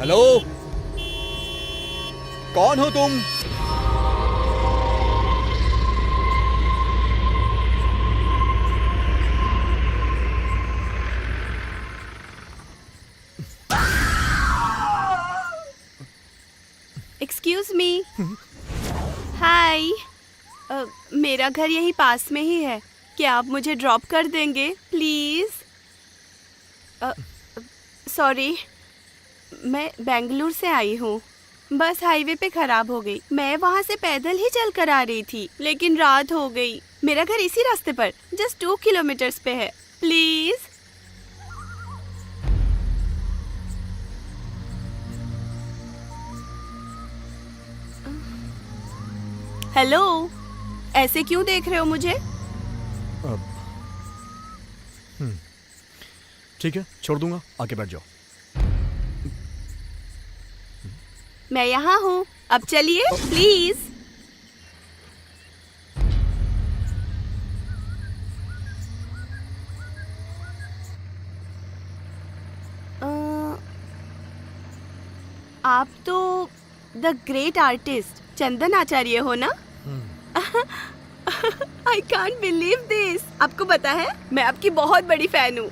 Hello, कौन हो तुम? Excuse me. हाय। मेरा घर यहीं पास में ही है, क्या आप मुझे ड्रॉप कर देंगे प्लीज? सॉरी, मैं बेंगलुरु से आई हूँ। बस हाईवे पे खराब हो गई। मैं वहाँ से पैदल ही चल कर आ रही थी, लेकिन रात हो गई। मेरा घर इसी रास्ते पर जस्ट 2 किलोमीटर्स पे है, प्लीज। हेलो, ऐसे क्यों देख रहे हो मुझे? ठीक है, छोड़ दूंगा, आके बैठ जाओ। मैं यहाँ हूँ, अब चलिए प्लीज। आप तो द ग्रेट आर्टिस्ट चंदन आचार्य हो ना? I can't believe this. आपको पता है, मैं आपकी बहुत बड़ी फैन हूँ।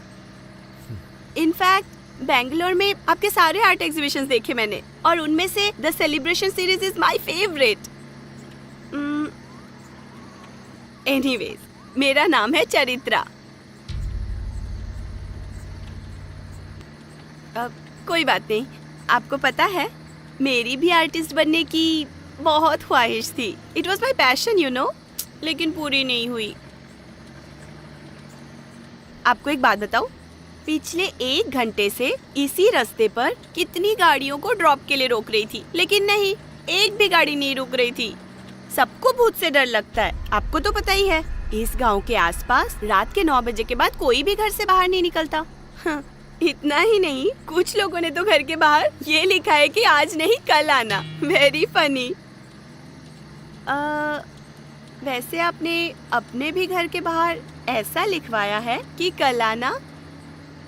इनफैक्ट बेंगलोर में आपके सारे आर्ट एग्जीबिशंस देखे मैंने, और उनमें से the celebration series is my favourite. Anyways, मेरा नाम है चरित्रा। कोई बात नहीं। आपको पता है, मेरी भी आर्टिस्ट बनने की बहुत ख्वाहिश थी। It was my passion you know, लेकिन पूरी नहीं हुई। आपको एक बात बताऊं, पिछले 1 घंटे से इसी रास्ते पर कितनी गाड़ियों को ड्रॉप के लिए रोक रही थी, लेकिन नहीं, एक भी गाड़ी नहीं रुक रही थी। सबको भूत से डर लगता है, आपको तो पता ही है। इस गांव के आसपास रात के 9 बजे के बाद कोई भी घर से बाहर नहीं निकलता। इतना ही नहीं, कुछ लोगों ने तो घर के बाहर ये लिखा है कि आज नहीं कल आना। Very funny. वैसे आपने अपने भी घर के बाहर ऐसा लिखवाया है कि कल आना?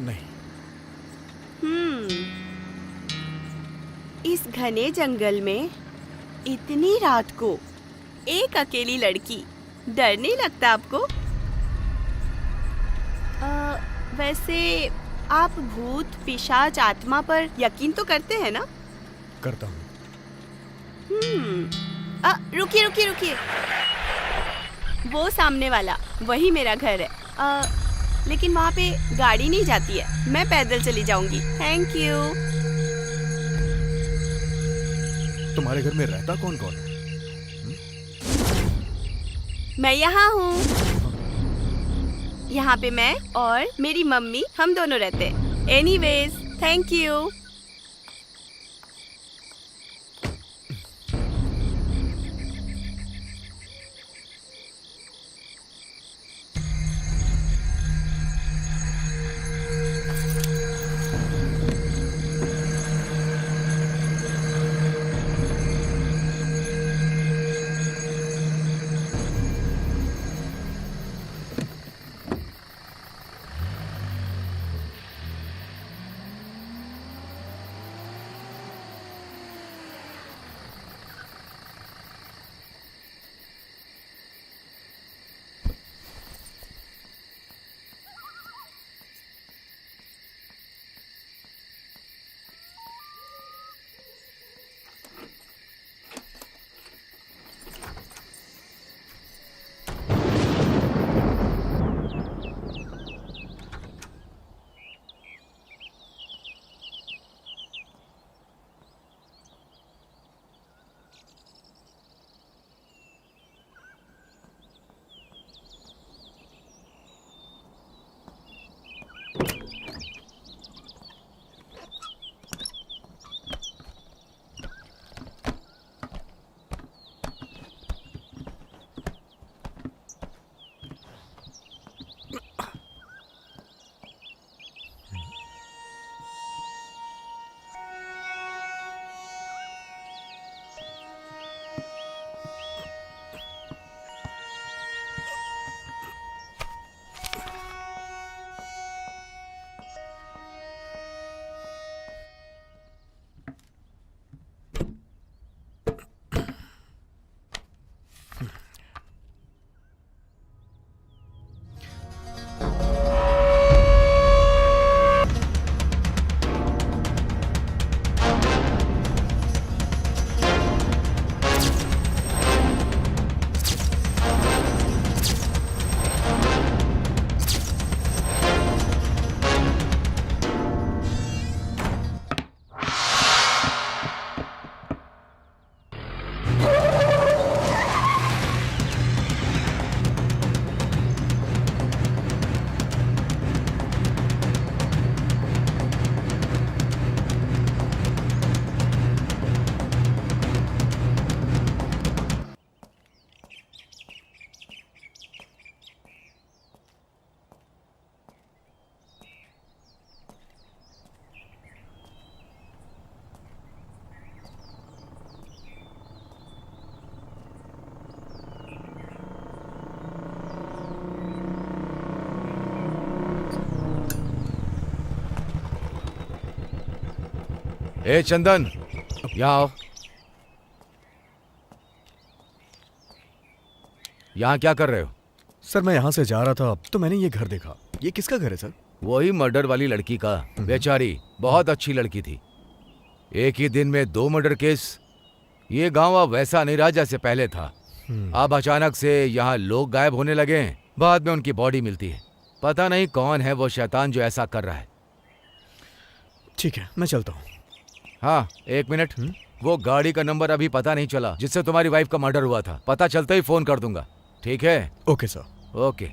नहीं। इस घने जंगल में इतनी रात को एक अकेली लड़की, डर नहीं लगता आपको? वैसे आप भूत, पिशाच, आत्मा पर यकीन तो करते हैं ना? करता हूँ। रुकिए रुकिए रुकिए, वो सामने वाला, वही मेरा घर है। लेकिन वहाँ पे गाड़ी नहीं जाती है, मैं पैदल चली जाऊंगी। Thank you. तुम्हारे घर में रहता कौन कौन है? मैं यहाँ हूँ। यहाँ पे मैं और मेरी मम्मी, हम दोनों रहते हैं। Anyways, thank you. ए चंदन, यहाँ आओ। यहाँ क्या कर रहे हो? सर मैं यहाँ से जा रहा था तो मैंने ये घर देखा। ये किसका घर है सर? वही मर्डर वाली लड़की का। बेचारी बहुत अच्छी लड़की थी। एक ही दिन में 2 मर्डर केस। ये गांव अब वैसा नहीं रहा जैसे पहले था। अब अचानक से यहाँ लोग गायब होने लगे हैं। बाद में उनकी बॉडी मिलती है। पता नहीं कौन है वो शैतान जो ऐसा कर रहा है। ठीक है, मैं चलता हूँ। हाँ, 1 मिनट। वो गाड़ी का नंबर अभी पता नहीं चला जिससे तुम्हारी वाइफ का मर्डर हुआ था। पता चलते ही फोन कर दूंगा, ठीक है? Okay sir. ओके।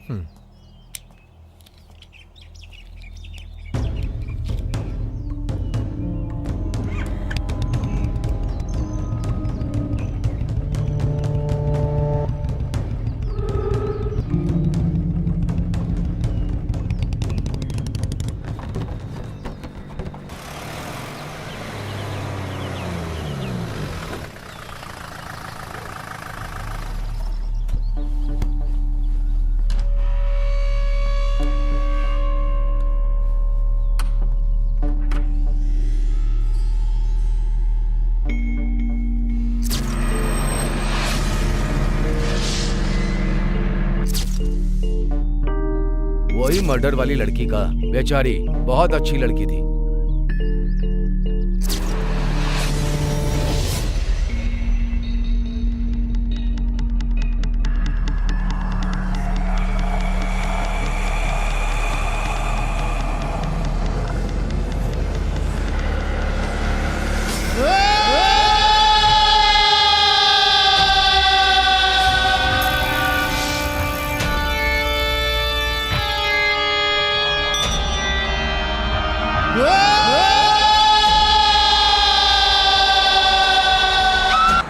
वही मर्डर वाली लड़की का। बेचारी बहुत अच्छी लड़की थी।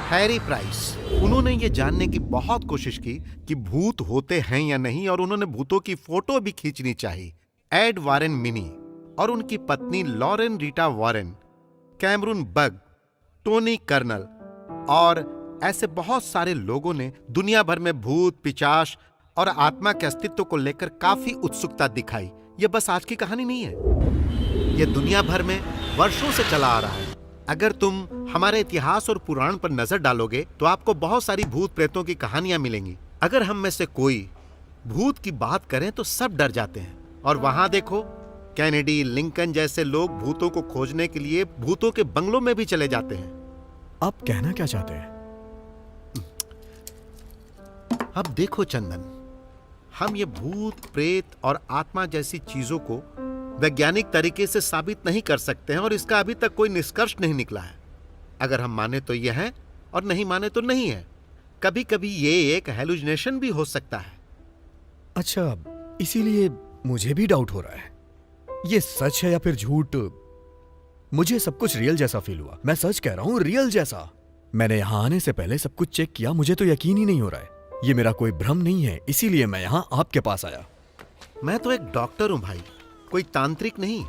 हैरी प्राइस, उन्होंने ये जानने की बहुत कोशिश की कि भूत होते हैं या नहीं, और उन्होंने भूतों की फोटो भी खींचनी चाहिए। एड वारेन मिनी और उनकी पत्नी Lauren Rita Warren, Cameron Bug, Tony Kernel और ऐसे बहुत सारे लोगों ने दुनिया भर में भूत, पिशाच और आत्मा के अस्तित्व को लेकर काफी उत्सुकता दिखाई। यह बस आज की कहानी नहीं है, यह दुनिया भर में वर्षों से चला आ रहा है। अगर तुम हमारे इतिहास और पुराण पर नजर डालोगे तो आपको बहुत सारी भूत प्रेतों की कहानियां मिलेंगी। अगर हम में से कोई भूत की बात करें तो सब डर जाते हैं। और वहां देखो, कैनेडी, लिंकन जैसे लोग भूतों को खोजने के लिए भूतों के बंगलों में भी चले जाते हैं। आप कहना क्या चाहते हैं? अब देखो चंदन, हम ये भूत, प्रेत और आत्मा जैसी चीजों को वैज्ञानिक तरीके से साबित नहीं कर सकते हैं और इसका अभी तक कोई निष्कर्ष नहीं निकला है। अगर हम माने तो यह है और नहीं माने तो नहीं है। कभी कभी ये एक हेलुसिनेशन भी हो सकता है। अच्छा, इसीलिए मुझे भी डाउट हो रहा है ये सच है या फिर झूठ। मुझे सब कुछ रियल जैसा फील हुआ। मैं सच कह रहा हूं, रियल जैसा। मैंने यहां आने से पहले सब कुछ चेक किया, मुझे तो यकीन ही नहीं हो रहा है। ये मेरा कोई भ्रम नहीं है, इसीलिए मैं यहां आपके पास आया। मैं तो एक डॉक्टर हूं भाई, कोई तांत्रिक नहीं।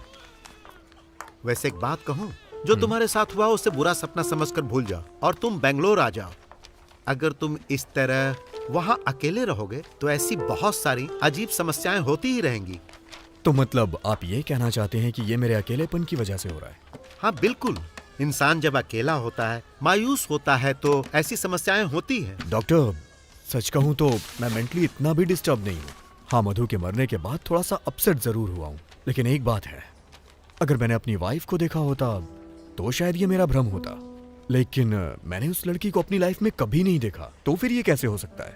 वैसे एक बात कहूं, जो तुम्हारे साथ हुआ उसे बुरा सपना समझकर भूल जाओ और तुम बेंगलोर आ जाओ। अगर तुम इस तरह वहां अकेले रहोगे तो ऐसी बहुत सारी अजीब समस्याएं होती ही रहेंगी। तो मतलब आप ये कहना चाहते हैं कि ये मेरे अकेलेपन की वजह से हो रहा है? हाँ बिल्कुल, इंसान जब अकेला होता है, मायूस होता है तो ऐसी समस्याएं होती हैं। डॉक्टर, सच कहूं तो मैं मेंटली इतना भी डिस्टर्ब नहीं हूं। हाँ, मधु के मरने के बाद थोड़ा सा अपसेट जरूर हुआ हूं, लेकिन एक बात है, अगर मैंने अपनी वाइफ को देखा होता तो शायद ये मेरा भ्रम होता। लेकिन मैंने उस लड़की को अपनी लाइफ में कभी नहीं देखा, तो फिर ये कैसे हो सकता है?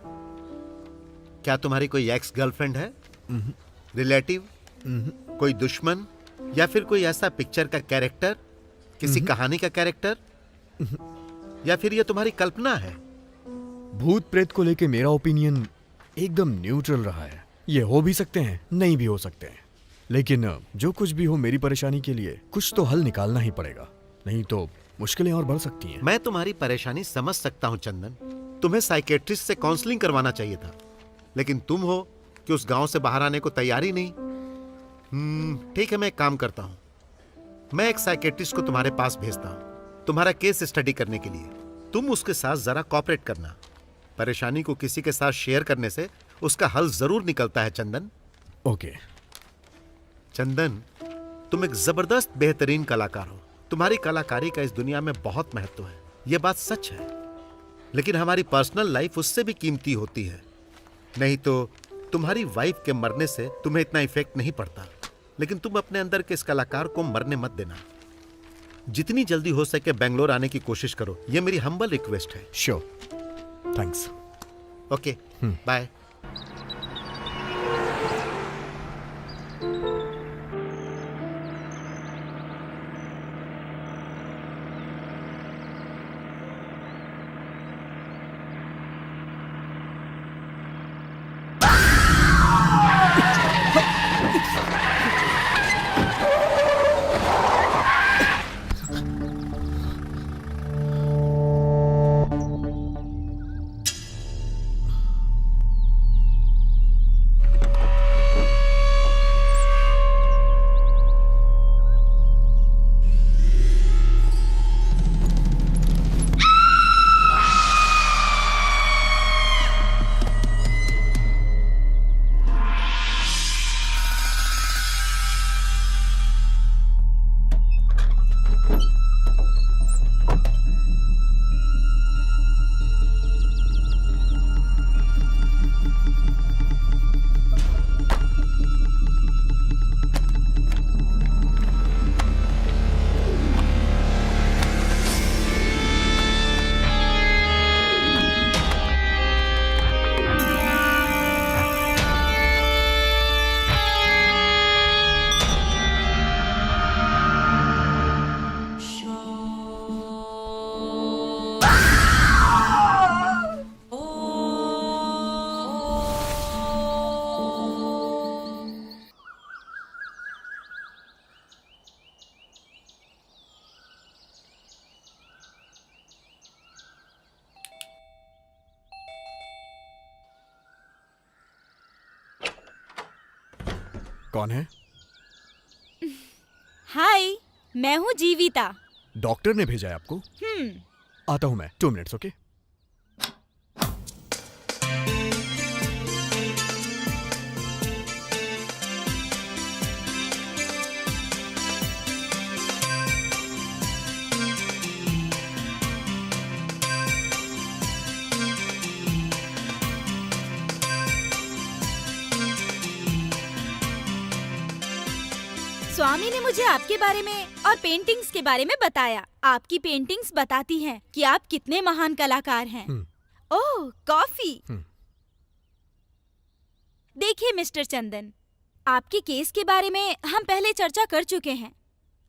क्या तुम्हारी कोई एक्स गर्लफ्रेंड है, रिलेटिव, कोई दुश्मन, या फिर कोई ऐसा पिक्चर का कैरेक्टर, किसी कहानी का कैरेक्टर, या फिर ये तुम्हारी कल्पना है? भूत प्रेत को लेके मेरा ओपिनियन एकदम न्यूट्रल रहा है। ये हो भी सकते हैं, नहीं भी हो सकते हैं, लेकिन जो कुछ भी हो, मेरी परेशानी के लिए कुछ तो हल निकालना ही पड़ेगा, नहीं तो मुश्किलें और बढ़ सकती हैं। मैं तुम्हारी परेशानी समझ सकता हूं चंदन, तुम्हें साइकेट्रिस्ट से काउंसलिंग करवाना चाहिए था, लेकिन तुम हो कि उस गांव से बाहर आने को तैयार ही नहीं। ठीक है, मैं एक काम करता हूं, मैं एक साइकेट्रिस्ट को तुम्हारे पास भेजता हूं तुम्हारा केस स्टडी करने के लिए। तुम उसके साथ जरा कॉपरेट करना। परेशानी को किसी के साथ शेयर करने से उसका हल जरूर निकलता है चंदन। ओके। चंदन, तुम एक जबरदस्त बेहतरीन कलाकार हो तुम्हारी कलाकारी का इस दुनिया में बहुत महत्व है, यह बात सच है। लेकिन हमारी पर्सनल लाइफ उससे भी कीमती होती है। नहीं तो तुम्हारी वाइफ के मरने से तुम्हें इतना इफेक्ट नहीं पड़ता, लेकिन तुम अपने अंदर के इस कलाकार को मरने मत देना। जितनी जल्दी हो सके बेंगलोर आने की कोशिश करो, यह मेरी हम्बल रिक्वेस्ट है। Sure, thanks. Okay, bye. कौन है? हाय, मैं हूँ जीविता। डॉक्टर ने भेजा है आपको? आता हूं मैं, 2 मिनट्स। ओके। स्वामी ने मुझे आपके बारे में और पेंटिंग्स के बारे में बताया। आपकी पेंटिंग्स बताती हैं कि आप कितने महान कलाकार हैं। ओह, कॉफी। देखिए मिस्टर चंदन, आपके केस के बारे में हम पहले चर्चा कर चुके हैं।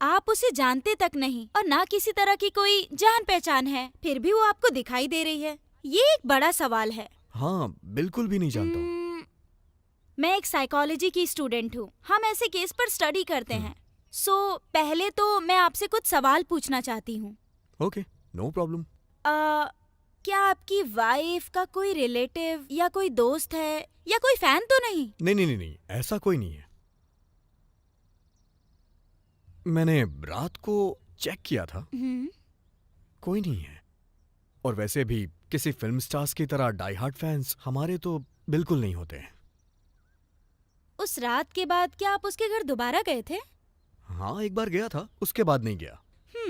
आप उसे जानते तक नहीं और ना किसी तरह की कोई जान पहचान है, फिर भी वो आपको दिखाई दे रही है। ये एक बड़ा सवाल है। हाँ, बिल्कुल भी नहीं जानता हूँ। मैं एक साइकोलॉजी की स्टूडेंट हूँ। हम ऐसे केस पर स्टडी करते हैं। सो पहले तो मैं आपसे कुछ सवाल पूछना चाहती हूँ। Okay, no problem. क्या आपकी वाइफ का कोई रिलेटिव या कोई दोस्त है या कोई फैन तो नहीं? नहीं, ऐसा कोई नहीं है। मैंने रात को चेक किया था, कोई नहीं है। और वैसे भी किसी फिल्म स्टार्स की तरह डाई हार्ड फैंस हमारे तो बिल्कुल नहीं होते हैं। उस रात के बाद क्या आप उसके घर दोबारा गए थे? हाँ, एक बार गया था, उसके बाद नहीं गया।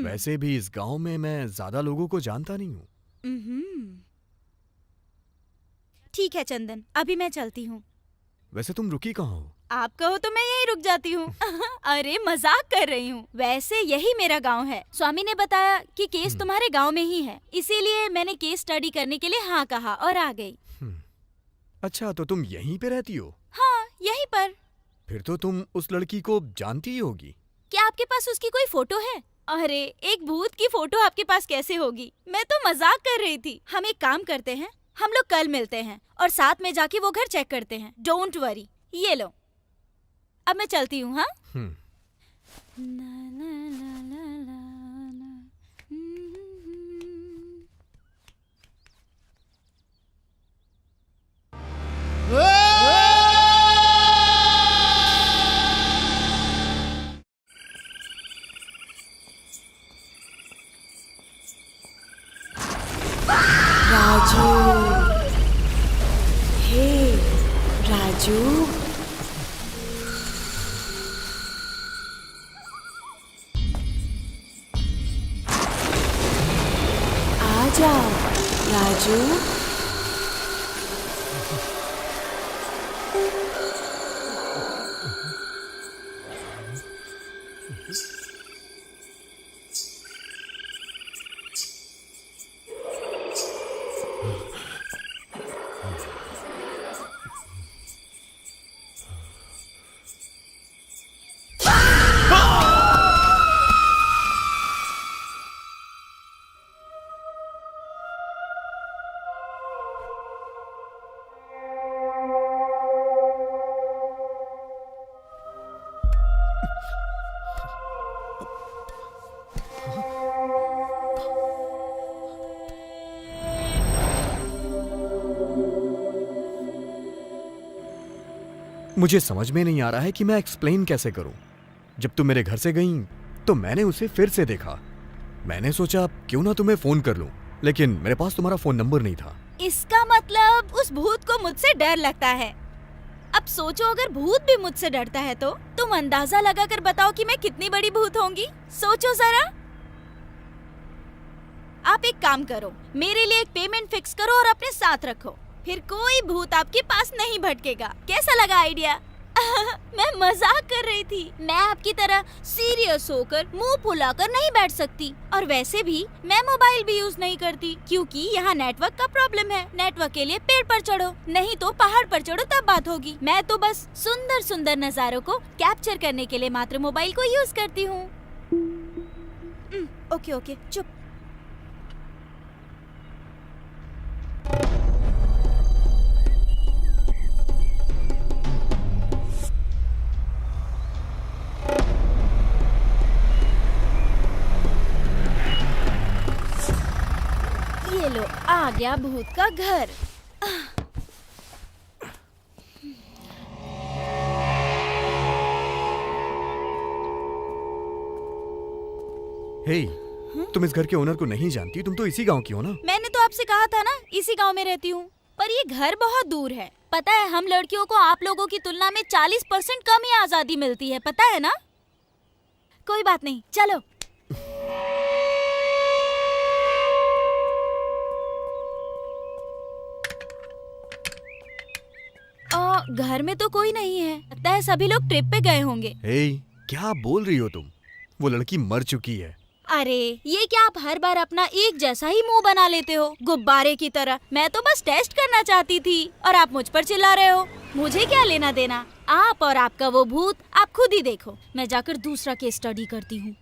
वैसे भी इस गांव में मैं ज्यादा लोगों को जानता नहीं हूँ। ठीक है चंदन, अभी मैं चलती हूँ। वैसे तुम रुकी कहाँ हो? आप कहो तो मैं यहीं रुक जाती हूँ। अरे मजाक कर रही हूँ। वैसे यही मेरा गांव है। स्वामी ने बताया कि केस तुम्हारे गांव में ही है, इसीलिए मैंने केस स्टडी करने के लिए हाँ कहा और आ गई। अच्छा, तो तुम यहीं पे रहती हो? हाँ, यहीं पर। फिर तो तुम उस लड़की को जानती ही होगी। क्या आपके पास उसकी कोई फोटो है? अरे, एक भूत की फोटो आपके पास कैसे होगी? मैं तो मजाक कर रही थी। हम एक काम करते हैं, हम लोग कल मिलते हैं और साथ में जाके वो घर चेक करते हैं। Don't worry. ये लो, अब मैं चलती हूँ। हाँ। राजू, हे राजू। जाओ राजू। मुझे समझ में नहीं आ रहा है कि मैं एक्सप्लेन कैसे करूं। जब तुम मेरे घर से गई तो मैंने उसे फिर से देखा। मैंने सोचा क्यों ना तुम्हें फोन कर लूं, लेकिन मेरे पास तुम्हारा फोन नंबर नहीं था। इसका मतलब उस भूत को मुझसे डर लगता है। अब सोचो, अगर भूत भी मुझसे डरता है तो तुम अंदाजा लगाकर बताओ कि मैं कितनी बड़ी भूत होंगी। सोचो जरा। आप एक काम करो, मेरे लिए एक पेमेंट फिक्स करो और अपने साथ रखो, फिर कोई भूत आपके पास नहीं भटकेगा। कैसा लगा आइडिया? मैं मजाक कर रही थी। मैं आपकी तरह सीरियस होकर मुंह फुलाकर नहीं बैठ सकती, और वैसे भी मैं मोबाइल भी यूज नहीं करती क्योंकि यहाँ नेटवर्क का प्रॉब्लम है। नेटवर्क के लिए पेड़ पर चढ़ो, नहीं तो पहाड़ पर चढ़ो, तब बात होगी। मैं तो बस सुंदर सुंदर नजारों को कैप्चर करने के लिए मात्र मोबाइल को यूज करती हूँ। ओके ओके, चुप। ये लो, आ गया भूत का घर। हे, तुम इस घर के ओनर को नहीं जानती, तुम तो इसी गांव की हो ना? मैंने तो आपसे कहा था ना, इसी गांव में रहती हूँ, पर ये घर बहुत दूर है। पता है, हम लड़कियों को आप लोगों की तुलना में 40% कम ही आजादी मिलती है, पता है ना? कोई बात नहीं, चलो। घर में तो कोई नहीं है, लगता है सभी लोग ट्रिप पे गए होंगे। हे, क्या बोल रही हो तुम? वो लड़की मर चुकी है। अरे, ये क्या आप हर बार अपना एक जैसा ही मुंह बना लेते हो, गुब्बारे की तरह? मैं तो बस टेस्ट करना चाहती थी और आप मुझ पर चिल्ला रहे हो। मुझे क्या लेना देना? आप और आपका वो भूत, आप खुद ही देखो। मैं जाकर दूसरा केस स्टडी करती हूँ।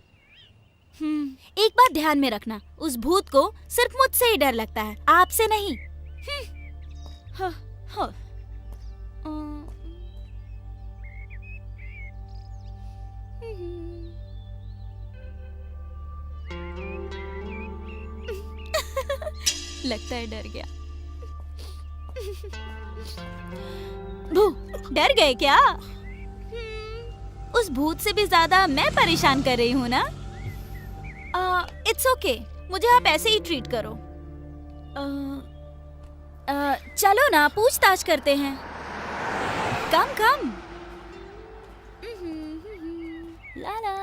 एक बात ध्यान में रखना, उस भूत को सिर्फ मुझसे ही डर लगता है, आपसे नहीं। हाँ, हाँ। लगता है डर गया। भू, डर गए क्या? उस भूत से भी ज्यादा मैं परेशान कर रही हूँ ना? इट्स ओके, मुझे आप ऐसे ही ट्रीट करो। चलो ना, पूछताछ करते हैं। कम कम। लाला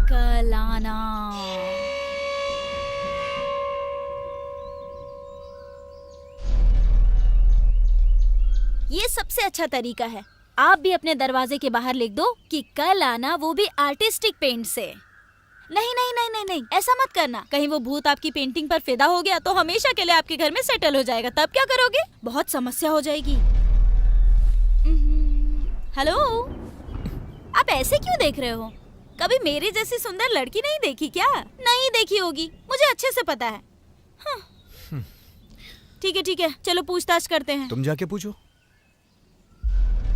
कलाना। ये सबसे अच्छा तरीका है। आप भी अपने दरवाजे के बाहर लिख दो कि कल आना, वो भी आर्टिस्टिक पेंट से। नहीं नहीं नहीं नहीं नहीं, ऐसा मत करना। कहीं वो भूत आपकी पेंटिंग पर फिदा हो गया तो हमेशा के लिए आपके घर में सेटल हो जाएगा, तब क्या करोगे? बहुत समस्या हो जाएगी। हेलो, आप ऐसे क्यों देख रहे हो? कभी मेरी जैसी सुंदर लड़की नहीं देखी क्या? नहीं देखी होगी, मुझे अच्छे से पता है। ठीक है, चलो पूछताछ करते हैं। तुम जाके पूछो।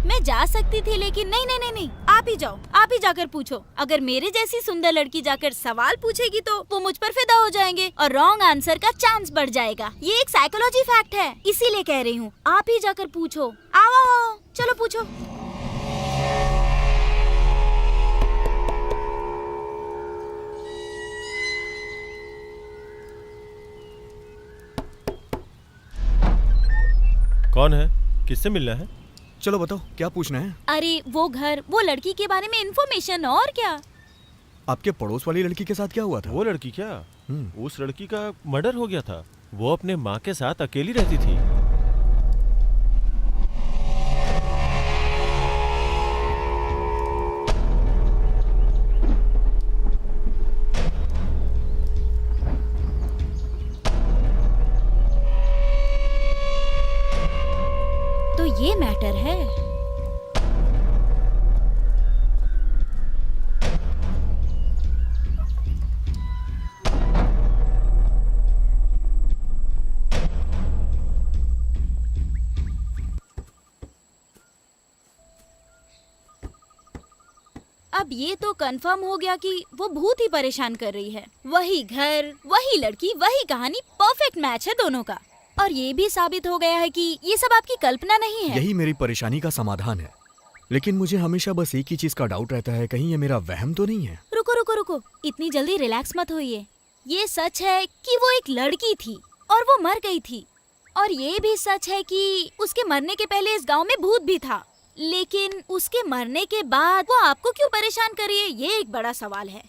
मैं जा सकती थी, लेकिन नहीं, आप ही जाओ, आप ही जाकर पूछो। अगर मेरे जैसी सुंदर लड़की जाकर सवाल पूछेगी तो वो मुझ पर फिदा हो जाएंगे और रॉन्ग आंसर का चांस बढ़ जाएगा। ये एक साइकोलॉजी फैक्ट है, इसीलिए कह रही हूँ। आप ही जाकर पूछो। आओ, चलो पूछो। कौन है? किससे मिलना है? चलो बताओ, क्या पूछना है? अरे, वो घर, वो लड़की के बारे में इन्फॉर्मेशन। और क्या? आपके पड़ोस वाली लड़की के साथ क्या हुआ था? वो लड़की क्या? उस लड़की का मर्डर हो गया था। वो अपने माँ के साथ अकेली रहती थी। तो ये मैटर है। अब ये तो कंफर्म हो गया कि वो भूत ही परेशान कर रही है। वही घर, वही लड़की, वही कहानी, परफेक्ट मैच है दोनों का। और ये भी साबित हो गया है कि ये सब आपकी कल्पना नहीं है। यही मेरी परेशानी का समाधान है। लेकिन मुझे हमेशा बस एक ही चीज का डाउट रहता है, कहीं ये मेरा वहम तो नहीं है। रुको रुको रुको, इतनी जल्दी रिलैक्स मत होइए। ये सच है कि वो एक लड़की थी और वो मर गई थी। और ये भी सच है कि उसके मरने के पहले इस गांव में भूत भी था। लेकिन उसके मरने के बाद वो आपको क्यों परेशान कर रही है, ये एक बड़ा सवाल है।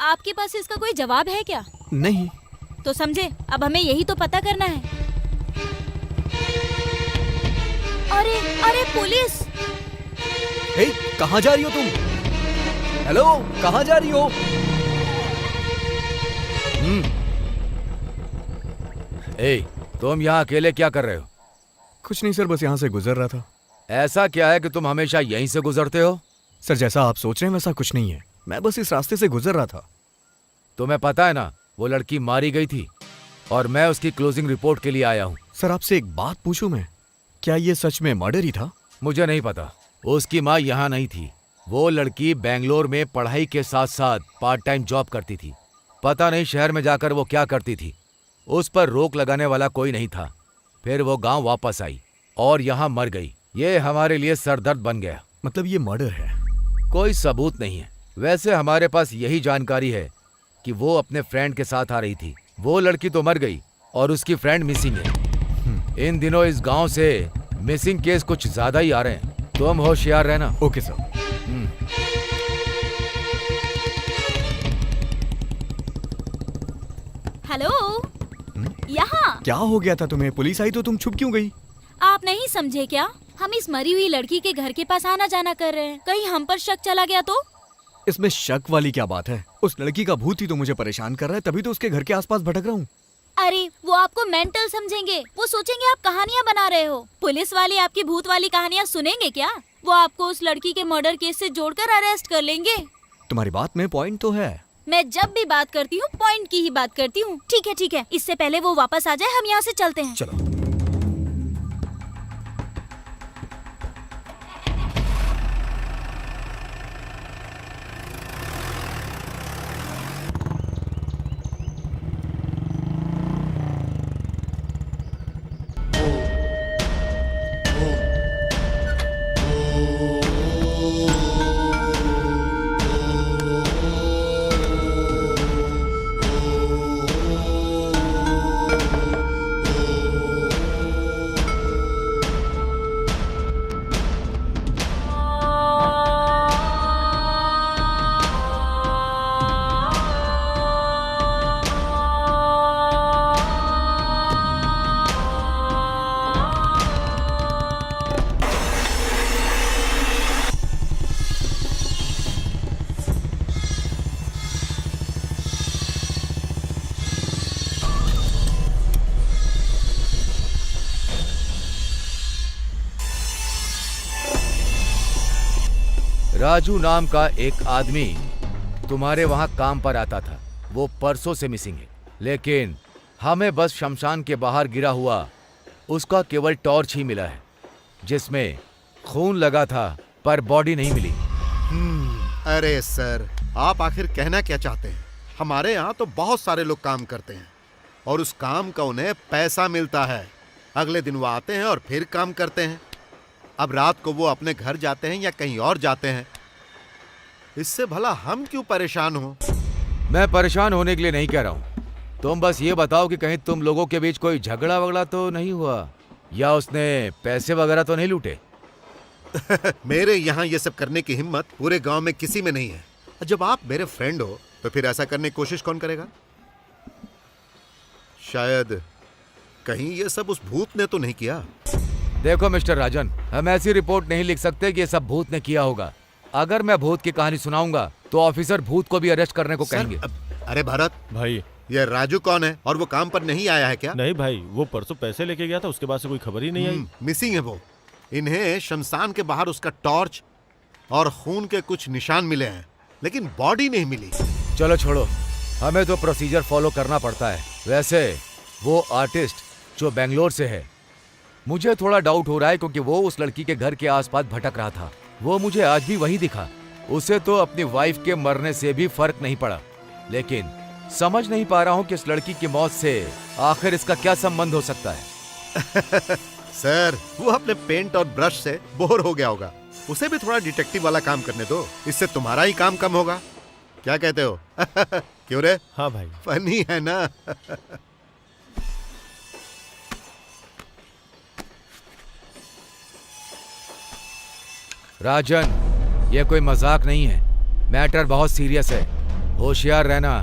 आपके पास इसका कोई जवाब है क्या? नहीं। तो समझे, अब हमें यही तो पता करना है। अरे अरे पुलिस! हे, कहाँ जा रही हो तुम? हेलो, कहाँ जा रही हो? ए, तुम यहाँ अकेले क्या कर रहे हो? कुछ नहीं सर, बस यहाँ से गुजर रहा था। ऐसा क्या है कि तुम हमेशा यहीं से गुजरते हो? सर जैसा आप सोच रहे हैं वैसा कुछ नहीं है, मैं बस इस रास्ते से गुजर रहा था। तुम्हें पता है ना, वो लड़की मारी गई थी और मैं उसकी क्लोजिंग रिपोर्ट के लिए आया हूँ। सर आपसे एक बात पूछूं मैं, क्या ये सच में मर्डर ही था? मुझे नहीं पता। उसकी माँ यहाँ नहीं थी। वो लड़की बेंगलोर में पढ़ाई के साथ साथ पार्ट टाइम जॉब करती थी। पता नहीं शहर में जाकर वो क्या करती थी। उस पर रोक लगाने वाला कोई नहीं था। फिर वो गांव वापस आई और यहाँ मर गई। ये हमारे लिए सरदर्द बन गया। मतलब ये मर्डर है? कोई सबूत नहीं है। वैसे हमारे पास यही जानकारी है कि वो अपने फ्रेंड के साथ आ रही थी। वो लड़की तो मर गई और उसकी फ्रेंड मिसिंग है। इन दिनों इस गांव से मिसिंग केस कुछ ज्यादा ही आ रहे हैं। तुम होशियार रहना। Okay sir. हेलो, यहाँ क्या हो गया था तुम्हें? पुलिस आई तो तुम छुप क्यों गई? आप नहीं समझे क्या? हम इस मरी हुई लड़की के घर के पास आना जाना कर रहे हैं। कहीं हम पर शक चला गया तो? इसमें शक वाली क्या बात है? उस लड़की का भूत ही तो मुझे परेशान कर रहा है, तभी तो उसके घर के आसपास भटक रहा हूँ। अरे वो आपको मेंटल समझेंगे। वो सोचेंगे आप कहानियाँ बना रहे हो। पुलिस वाले आपकी भूत वाली कहानियाँ सुनेंगे क्या? वो आपको उस लड़की के मर्डर केस से जोड़कर अरेस्ट कर लेंगे। तुम्हारी बात में पॉइंट तो है। मैं जब भी बात करती हूँ पॉइंट की ही बात करती हूँ। ठीक है, इससे पहले वो वापस आ जाए हम यहाँ से चलते हैं। चलो। राजू नाम का एक आदमी तुम्हारे वहां काम पर आता था। वो परसों से मिसिंग है, लेकिन हमें बस शमशान के बाहर गिरा हुआ उसका केवल टॉर्च ही मिला है, जिसमें खून लगा था पर बॉडी नहीं मिली। अरे सर, आप आखिर कहना क्या चाहते हैं? हमारे यहाँ तो बहुत सारे लोग काम करते हैं और उस काम का उन्हें पैसा मिलता है। अगले दिन वो आते हैं और फिर काम करते हैं। अब रात को वो अपने घर जाते हैं या कहीं और जाते हैं। इससे भला हम क्यों परेशान हो? मैं परेशान होने के लिए नहीं कह रहा हूँ। तुम बस ये बताओ कि कहीं तुम लोगों के बीच कोई झगड़ा वगड़ा तो नहीं हुआ, या उसने पैसे वगैरह तो नहीं लूटे? मेरे यहाँ ये सब करने की हिम्मत पूरे गांव में किसी में नहीं है। जब आप मेरे फ्रेंड हो तो फिर ऐसा करने की कोशिश कौन करेगा? शायद कहीं ये सब उस भूत ने तो नहीं किया। देखो मिस्टर राजन, हम ऐसी रिपोर्ट नहीं लिख सकते कि ये सब भूत ने किया होगा। अगर मैं भूत की कहानी सुनाऊंगा तो ऑफिसर भूत को भी अरेस्ट करने को कहेंगे। अरे भरत, भाई ये राजू कौन है और वो काम पर नहीं आया है क्या? नहीं भाई, वो परसों पैसे लेके गया था, उसके बाद से कोई खबर ही नहीं आई। मिसिंग है वो। इन्हें शमशान के बाहर उसका टॉर्च और खून के कुछ निशान मिले हैं, लेकिन बॉडी नहीं मिली। चलो छोड़ो, हमें तो प्रोसीजर फॉलो करना पड़ता है। वैसे वो आर्टिस्ट जो बेंगलोर से है, मुझे थोड़ा डाउट हो रहा है क्योंकि वो उस लड़की के घर के आसपास भटक रहा था। वो मुझे आज भी वही दिखा। उसे तो अपनी वाइफ के मरने से भी फर्क नहीं पड़ा, लेकिन समझ नहीं पा रहा हूँ कि इस लड़की की मौत से आखिर इसका क्या संबंध हो सकता है। सर, वो अपने पेंट और ब्रश से बोर हो गया होगा। उसे भी थोड़ा डिटेक्टिव वाला काम करने दो, इससे तुम्हारा ही काम कम होगा। क्या कहते हो? क्यों रे? हाँ भाई। फनी है ना? राजन, ये कोई मजाक नहीं है। मैटर बहुत सीरियस है, होशियार रहना।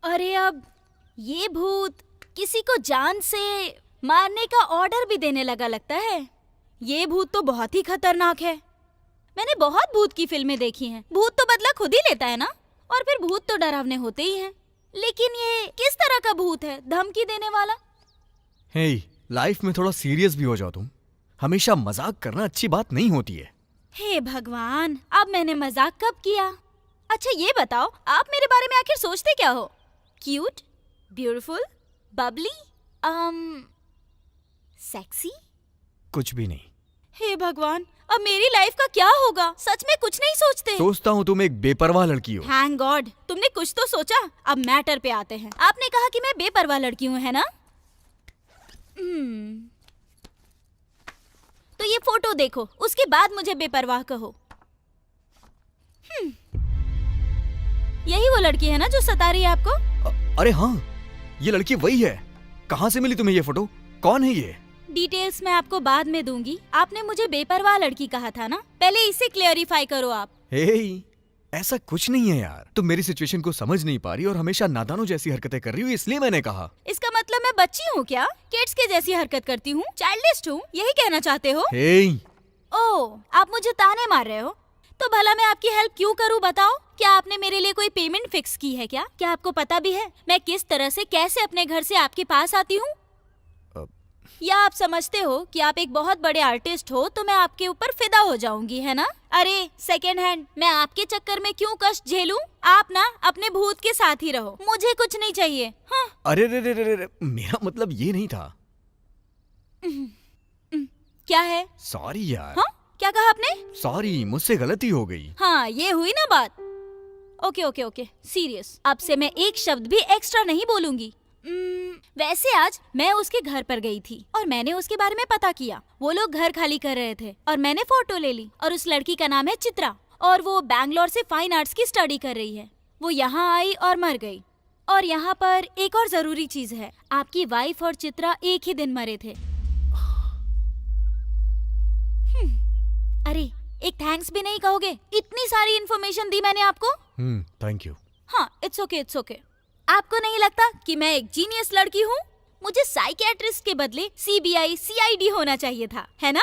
अरे अब ये भूत किसी को जान से मारने का ऑर्डर भी देने लगा लगता है। ये भूत तो बहुत ही खतरनाक है। मैंने बहुत भूत की फिल्में देखी हैं। भूत तो बदला खुद ही लेता है ना, और फिर भूत तो डरावने होते ही हैं। लेकिन ये किस तरह का भूत है, धमकी देने वाला? हे, लाइफ में थोड़ा सीरियस भी हो जाओ तुम। हमेशा मजाक करना अच्छी बात नहीं होती है। हे भगवान, अब मैंने मजाक कब किया? अच्छा ये बताओ, आप मेरे बारे में आखिर सोचते क्या हो? Cute, beautiful, Babli, sexy? कुछ भी नहीं। हे भगवान, अब मेरी लाइफ का क्या होगा? सच में कुछ नहीं सोचते? सोचता हूँ तुम एक बेपरवाह लड़की हो। थैंक गॉड, तुमने कुछ तो सोचा। अब मैटर पे आते हैं। आपने कहा कि मैं बेपरवाह लड़की हूँ, है ना? तो ये फोटो देखो, उसके बाद मुझे बेपरवाह कहो। यही वो लड़की है ना जो सता रही है आपको? अरे हाँ, ये लड़की वही है। कहाँ से मिली तुम्हें ये फोटो? कौन है ये? डिटेल्स मैं आपको बाद में दूंगी। आपने मुझे बेपरवाह लड़की कहा था ना, पहले इसे क्लियरिफाई करो आप। हे, ऐसा कुछ नहीं है यार। तुम मेरी सिचुएशन को समझ नहीं पा रही और हमेशा नादानों जैसी हरकतें कर रही हो, इसलिए मैंने कहा। इसका मतलब मैं बच्ची हूँ क्या? किड्स के जैसी हरकत करती हूँ, चाइल्डिश हूँ, यही कहना चाहते हो? हे, ओह, आप मुझे ताने मार रहे हो? तो भला मैं आपकी हेल्प क्यों करूँ बताओ? क्या आपने मेरे लिए कोई पेमेंट फिक्स की है क्या? क्या आपको पता भी है मैं किस तरह से कैसे अपने घर से आपके पास आती हूँ? या आप समझते हो कि आप एक बहुत बड़े आर्टिस्ट हो तो मैं आपके ऊपर फिदा हो जाऊंगी, है ना? अरे सेकेंड हैंड, मैं आपके चक्कर में क्यों कष्ट झेलूं? आप ना अपने भूत के साथ ही रहो, मुझे कुछ नहीं चाहिए। हाँ। अरे रे रे रे रे, मेरा मतलब ये नहीं था। क्या है? सॉरी यार। हाँ, क्या कहा आपने? सॉरी, मुझसे गलती हो गई। हाँ, ये हुई ना बात। Okay okay okay, serious. अब से मैं एक शब्द भी एक्स्ट्रा नहीं बोलूंगी। वैसे आज मैं उसके घर पर गई थी और मैंने उसके बारे में पता किया। वो लोग घर खाली कर रहे थे और मैंने फोटो ले ली। और उस लड़की का नाम है चित्रा और वो बैंगलोर से फाइन आर्ट्स की स्टडी कर रही है। वो यहाँ आई और मर गई। और यहाँ पर एक और जरूरी चीज है, आपकी वाइफ और चित्रा एक ही दिन मरे थे। अरे एक थैंक्स भी नहीं कहोगे? इतनी सारी इन्फॉर्मेशन दी मैंने आपको। Thank you. हाँ, इट्स ओके इट्स ओके। आपको नहीं लगता कि मैं एक जीनियस लड़की हूँ? मुझे साइकियाट्रिस्ट के बदले सीबीआई सीआईडी होना चाहिए था, है ना?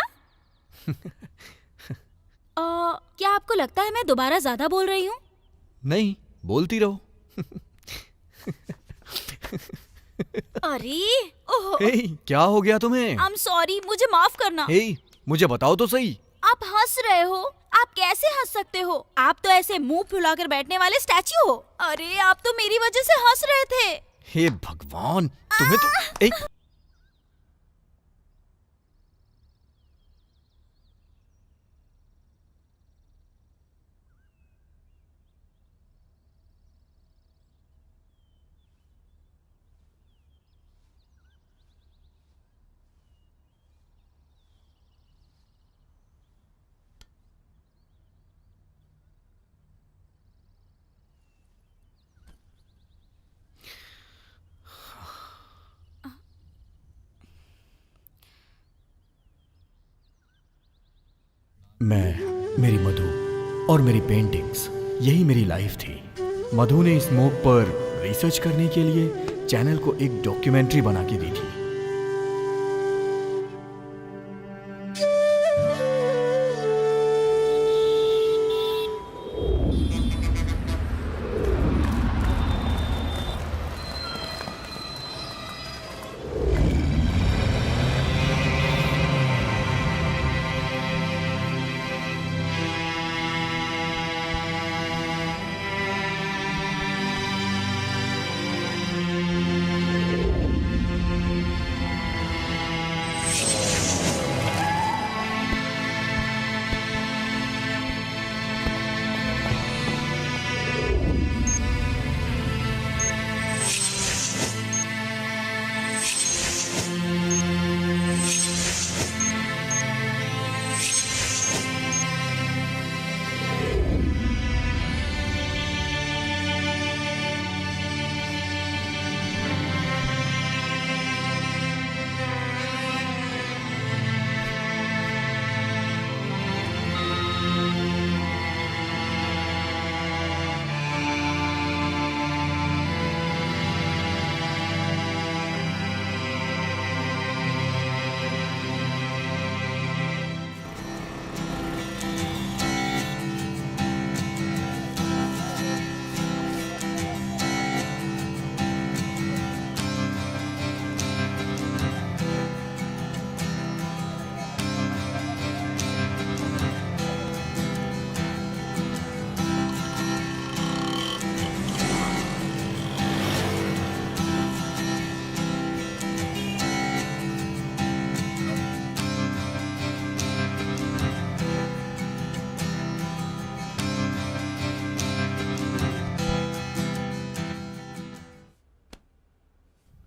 क्या आपको लगता है मैं दोबारा ज्यादा बोल रही हूँ? नहीं, बोलती रहो। अरे ओह, हे, क्या हो गया तुम्हें? आई एम सॉरी, मुझे माफ करना। हे, मुझे बताओ तो सही। आप हंस रहे हो? आप कैसे हंस सकते हो? आप तो ऐसे मुंह फुलाकर बैठने वाले स्टैच्यू हो। अरे आप तो मेरी वजह से हंस रहे थे। हे भगवान, तुम्हें तो मैं, मेरी मधु और मेरी पेंटिंग्स, यही मेरी लाइफ थी। मधु ने स्मोक पर रिसर्च करने के लिए चैनल को एक डॉक्यूमेंट्री बना के दी थी।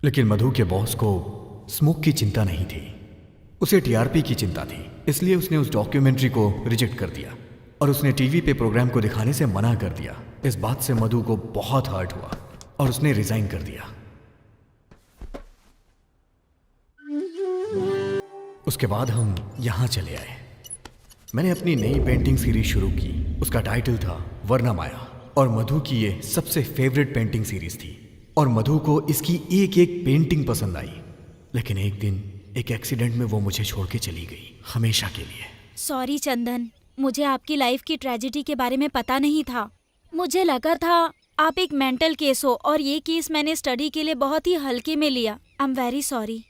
लेकिन मधु के बॉस को स्मोक की चिंता नहीं थी। उसे टीआरपी की चिंता थी, इसलिए उसने उस डॉक्यूमेंट्री को रिजेक्ट कर दिया और उसने टीवी पे प्रोग्राम को दिखाने से मना कर दिया। इस बात से मधु को बहुत हर्ट हुआ और उसने रिजाइन कर दिया। उसके बाद हम यहां चले आए। मैंने अपनी नई पेंटिंग सीरीज शुरू की। उसका टाइटल था वर्णमाया और मधु की ये सबसे फेवरेट पेंटिंग सीरीज थी और मधु को इसकी एक एक पेंटिंग पसंद आई। लेकिन एक दिन एक एक्सीडेंट में वो मुझे छोड़ के चली गई, हमेशा के लिए। सॉरी चंदन, मुझे आपकी लाइफ की ट्रेजेडी के बारे में पता नहीं था। मुझे लगा था आप एक मेंटल केस हो और ये केस मैंने स्टडी के लिए बहुत ही हल्के में लिया। I am very sorry.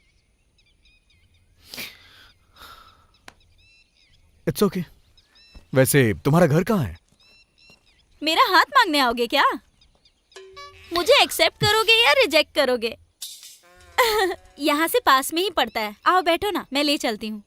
It's okay. वैसे तुम्हारा घर कहाँ है? मेरा हाथ मांगने आओगे क्या? मुझे एक्सेप्ट करोगे या रिजेक्ट करोगे? यहाँ से पास में ही पड़ता है। आओ बैठो ना, मैं ले चलती हूँ।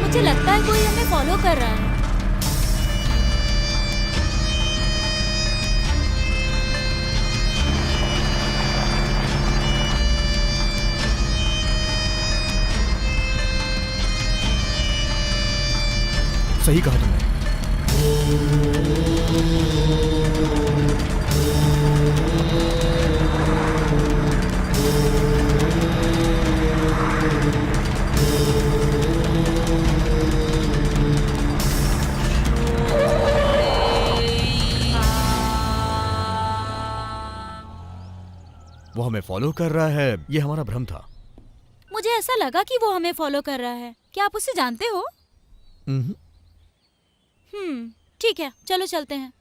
मुझे लगता है कोई हमें फॉलो कर रहा है। सही कहा तुमने। वो हमें फॉलो कर रहा है, ये हमारा भ्रम था। मुझे ऐसा लगा कि वो हमें फॉलो कर रहा है। क्या आप उसे जानते हो? ठीक है, चलो चलते हैं।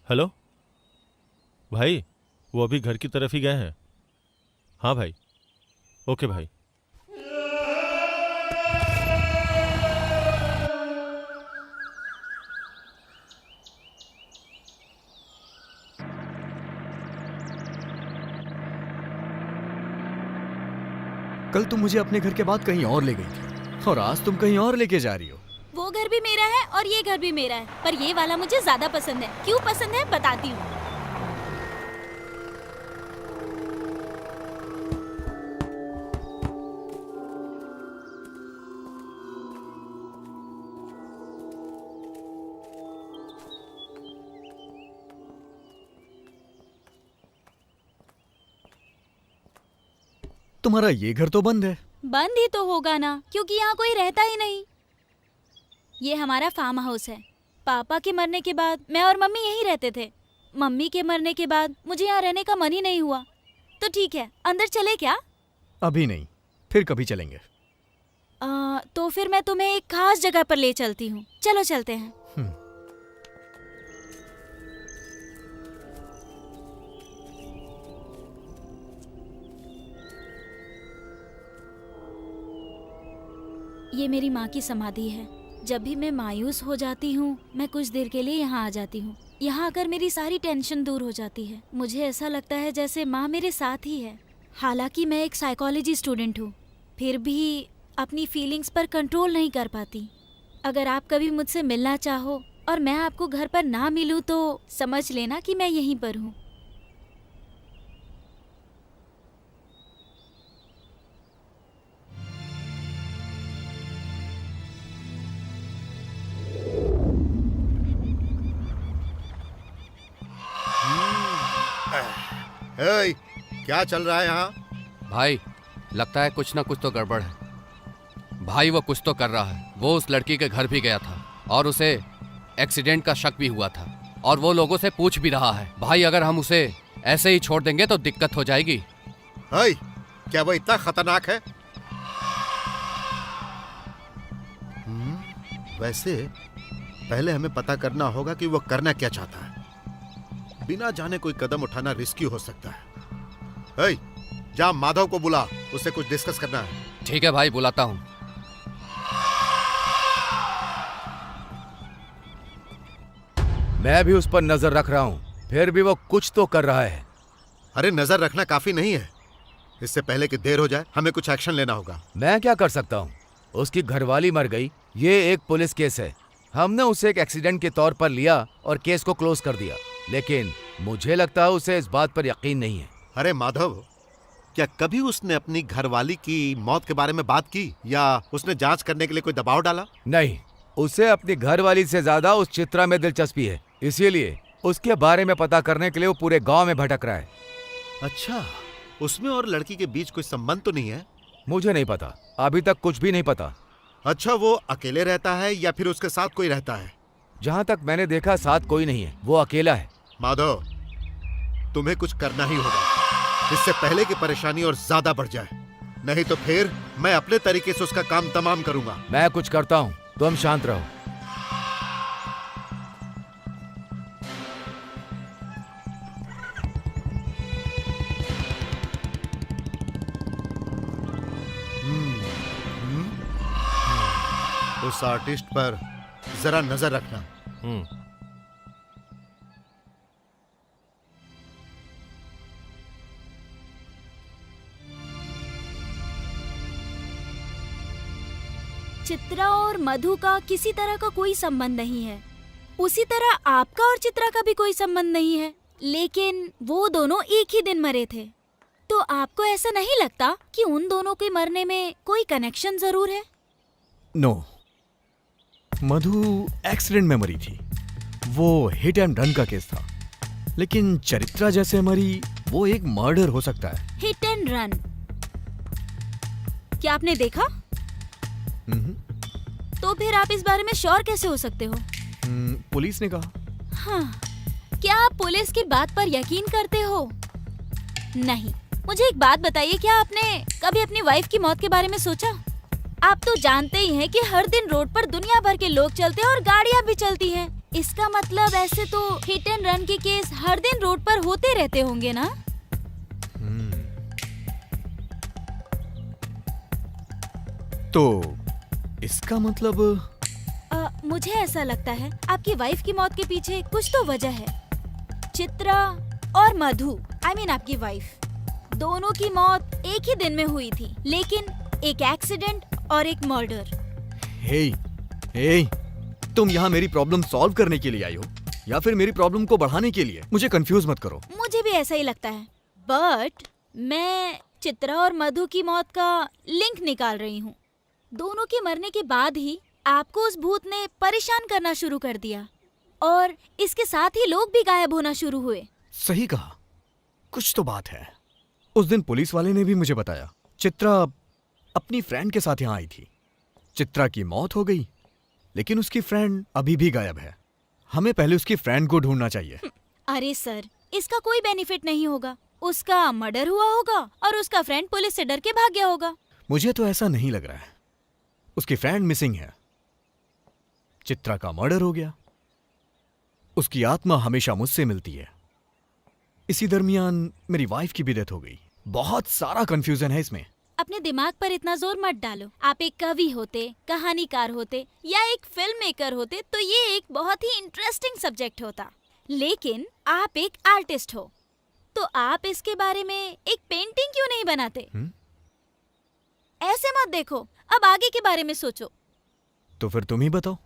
हेलो भाई, वो अभी घर की तरफ ही गए हैं। हाँ भाई, ओके भाई। कल तुम मुझे अपने घर के बाद कहीं और ले गई थी और आज तुम कहीं और लेके जा रही हो। वो घर भी मेरा है और ये घर भी मेरा है, पर ये वाला मुझे ज्यादा पसंद है। क्यों पसंद है बताती हूँ। तुम्हारा ये घर तो बंद है। बंद ही तो होगा ना, क्योंकि यहाँ कोई रहता ही नहीं। ये हमारा फार्म हाउस है, पापा के मरने के बाद मैं और मम्मी यहीं रहते थे। मम्मी के मरने के बाद मुझे यहाँ रहने का मन ही नहीं हुआ। तो ठीक है, अंदर चले क्या? अभी नहीं, फिर कभी चलेंगे। तो फिर मैं तुम्हें एक खास जगह पर ले चलती हूँ। चलो चलते हैं। ये मेरी माँ की समाधि है। जब भी मैं मायूस हो जाती हूँ, मैं कुछ देर के लिए यहाँ आ जाती हूँ। यहाँ आकर मेरी सारी टेंशन दूर हो जाती है। मुझे ऐसा लगता है जैसे माँ मेरे साथ ही है। हालांकि मैं एक साइकोलॉजी स्टूडेंट हूँ, फिर भी अपनी फीलिंग्स पर कंट्रोल नहीं कर पाती। अगर आप कभी मुझसे मिलना चाहो और मैं आपको घर पर ना मिलूँ तो समझ लेना कि मैं यहीं पर हूँ। हे, क्या चल रहा है यहाँ? भाई लगता है कुछ ना कुछ तो गड़बड़ है। भाई वो कुछ तो कर रहा है। वो उस लड़की के घर भी गया था और उसे एक्सीडेंट का शक भी हुआ था और वो लोगों से पूछ भी रहा है। भाई अगर हम उसे ऐसे ही छोड़ देंगे तो दिक्कत हो जाएगी। हे, क्या वो इतना खतरनाक है? वैसे पहले हमें पता करना होगा कि वो करना क्या चाहता है। बिना जाने कोई कदम उठाना रिस्की हो सकता है। हे, जा माधव को बुला, उससे कुछ डिस्कस करना है। ठीक है भाई, बुलाता हूँ। मैं भी उस पर नजर रख रहा हूँ, फिर भी वो कुछ तो कर रहा है। अरे नजर रखना काफी नहीं है। इससे पहले कि देर हो जाए हमें कुछ एक्शन लेना होगा। मैं क्या कर सकता हूँ? उसकी घरवाली मर गई, ये एक पुलिस केस है। हमने उसे एक एक्सीडेंट के तौर पर लिया और केस को क्लोज कर दिया, लेकिन मुझे लगता है उसे इस बात पर यकीन नहीं है। अरे माधव, क्या कभी उसने अपनी घरवाली की मौत के बारे में बात की या उसने जांच करने के लिए कोई दबाव डाला? नहीं, उसे अपनी घरवाली से ज्यादा उस चित्रा में दिलचस्पी है, इसीलिए उसके बारे में पता करने के लिए वो पूरे गांव में भटक रहा है। अच्छा, उसमें और लड़की के बीच कोई संबंध तो नहीं है? मुझे नहीं पता, अभी तक कुछ भी नहीं पता। अच्छा, वो अकेले रहता है या फिर उसके साथ कोई रहता है? जहाँ तक मैंने देखा साथ कोई नहीं है, वो अकेला है। माधव, तुम्हें कुछ करना ही होगा, इससे पहले कि परेशानी और ज्यादा बढ़ जाए। नहीं तो फिर मैं अपने तरीके से उसका काम तमाम करूंगा। मैं कुछ करता हूँ, तुम शांत रहो। उस आर्टिस्ट पर जरा नजर रखना। चित्रा और मधु का किसी तरह का कोई संबंध नहीं है। उसी तरह आपका और चित्रा का भी कोई संबंध नहीं है, लेकिन वो दोनों एक ही दिन मरे थे। तो आपको ऐसा नहीं लगता कि उन दोनों के मरने में कोई कनेक्शन जरूर है? नो, मधु एक्सीडेंट में मरी थी, वो हिट एंड रन का केस था। लेकिन चरित्रा जैसे मरी, वो एक मर्डर हो सकता है। Hit and run? क्या आपने देखा? तो फिर आप इस बारे में श्योर कैसे हो सकते हो? पुलिस ने कहा। हाँ, क्या आप पुलिस की बात पर यकीन करते हो? नहीं। मुझे एक बात बताइए, क्या आपने कभी अपनी वाइफ की मौत के बारे में सोचा? आप तो जानते ही हैं कि हर दिन रोड पर दुनिया भर के लोग चलते हैं और गाड़ियां भी चलती हैं। इसका मतलब ऐसे तो हिट एंड रन के केस हर दिन रोड पर होते रहते होंगे ना? तो इसका मतलब मुझे ऐसा लगता है आपकी वाइफ की मौत के पीछे कुछ तो वजह है। चित्रा और मधु, आई मीन आपकी वाइफ, दोनों की मौत एक ही दिन में हुई थी, लेकिन एक एक्सीडेंट और एक मर्डर। हे, तुम यहाँ मेरी प्रॉब्लम सॉल्व करने के लिए आई हो या फिर मेरी प्रॉब्लम को बढ़ाने के लिए? मुझे कंफ्यूज मत करो। मुझे भी ऐसा ही लगता है, बट मैं चित्रा और मधु की मौत का लिंक निकाल रही हूँ। दोनों के मरने के बाद ही आपको उस भूत ने परेशान करना शुरू कर दिया और इसके साथ ही लोग भी गायब होना शुरू हुए। सही कहा, कुछ तो बात है। उस दिन पुलिस वाले ने भी मुझे बताया, चित्रा अपनी फ्रेंड के साथ यहाँ आई थी। चित्रा की मौत हो गई, लेकिन उसकी फ्रेंड अभी भी गायब है। हमें पहले उसकी फ्रेंड को ढूंढना चाहिए। अरे सर, इसका कोई बेनिफिट नहीं होगा। उसका मर्डर हुआ होगा और उसका फ्रेंड पुलिस से डर के भाग गया होगा। मुझे तो ऐसा नहीं लग रहा है। उसकी फ्रेंड मिसिंग है, चित्रा का मर्डर हो गया, उसकी आत्मा हमेशा मुझसे मिलती है, इसी दरमियान मेरी वाइफ की भी डेथ हो गई। बहुत सारा कंफ्यूजन है इसमें। अपने दिमाग पर इतना जोर मत डालो। आप एक कवि होते, कहानीकार होते या एक फिल्म मेकर होते तो ये एक बहुत ही इंटरेस्टिंग सब्जेक्ट होता। लेकिन आप एक आर्टिस्ट हो, तो आप इसके बारे में एक पेंटिंग क्यों नहीं बनाते? ऐसे मत देखो, अब आगे के बारे में सोचो। तो फिर तुम ही बताओ।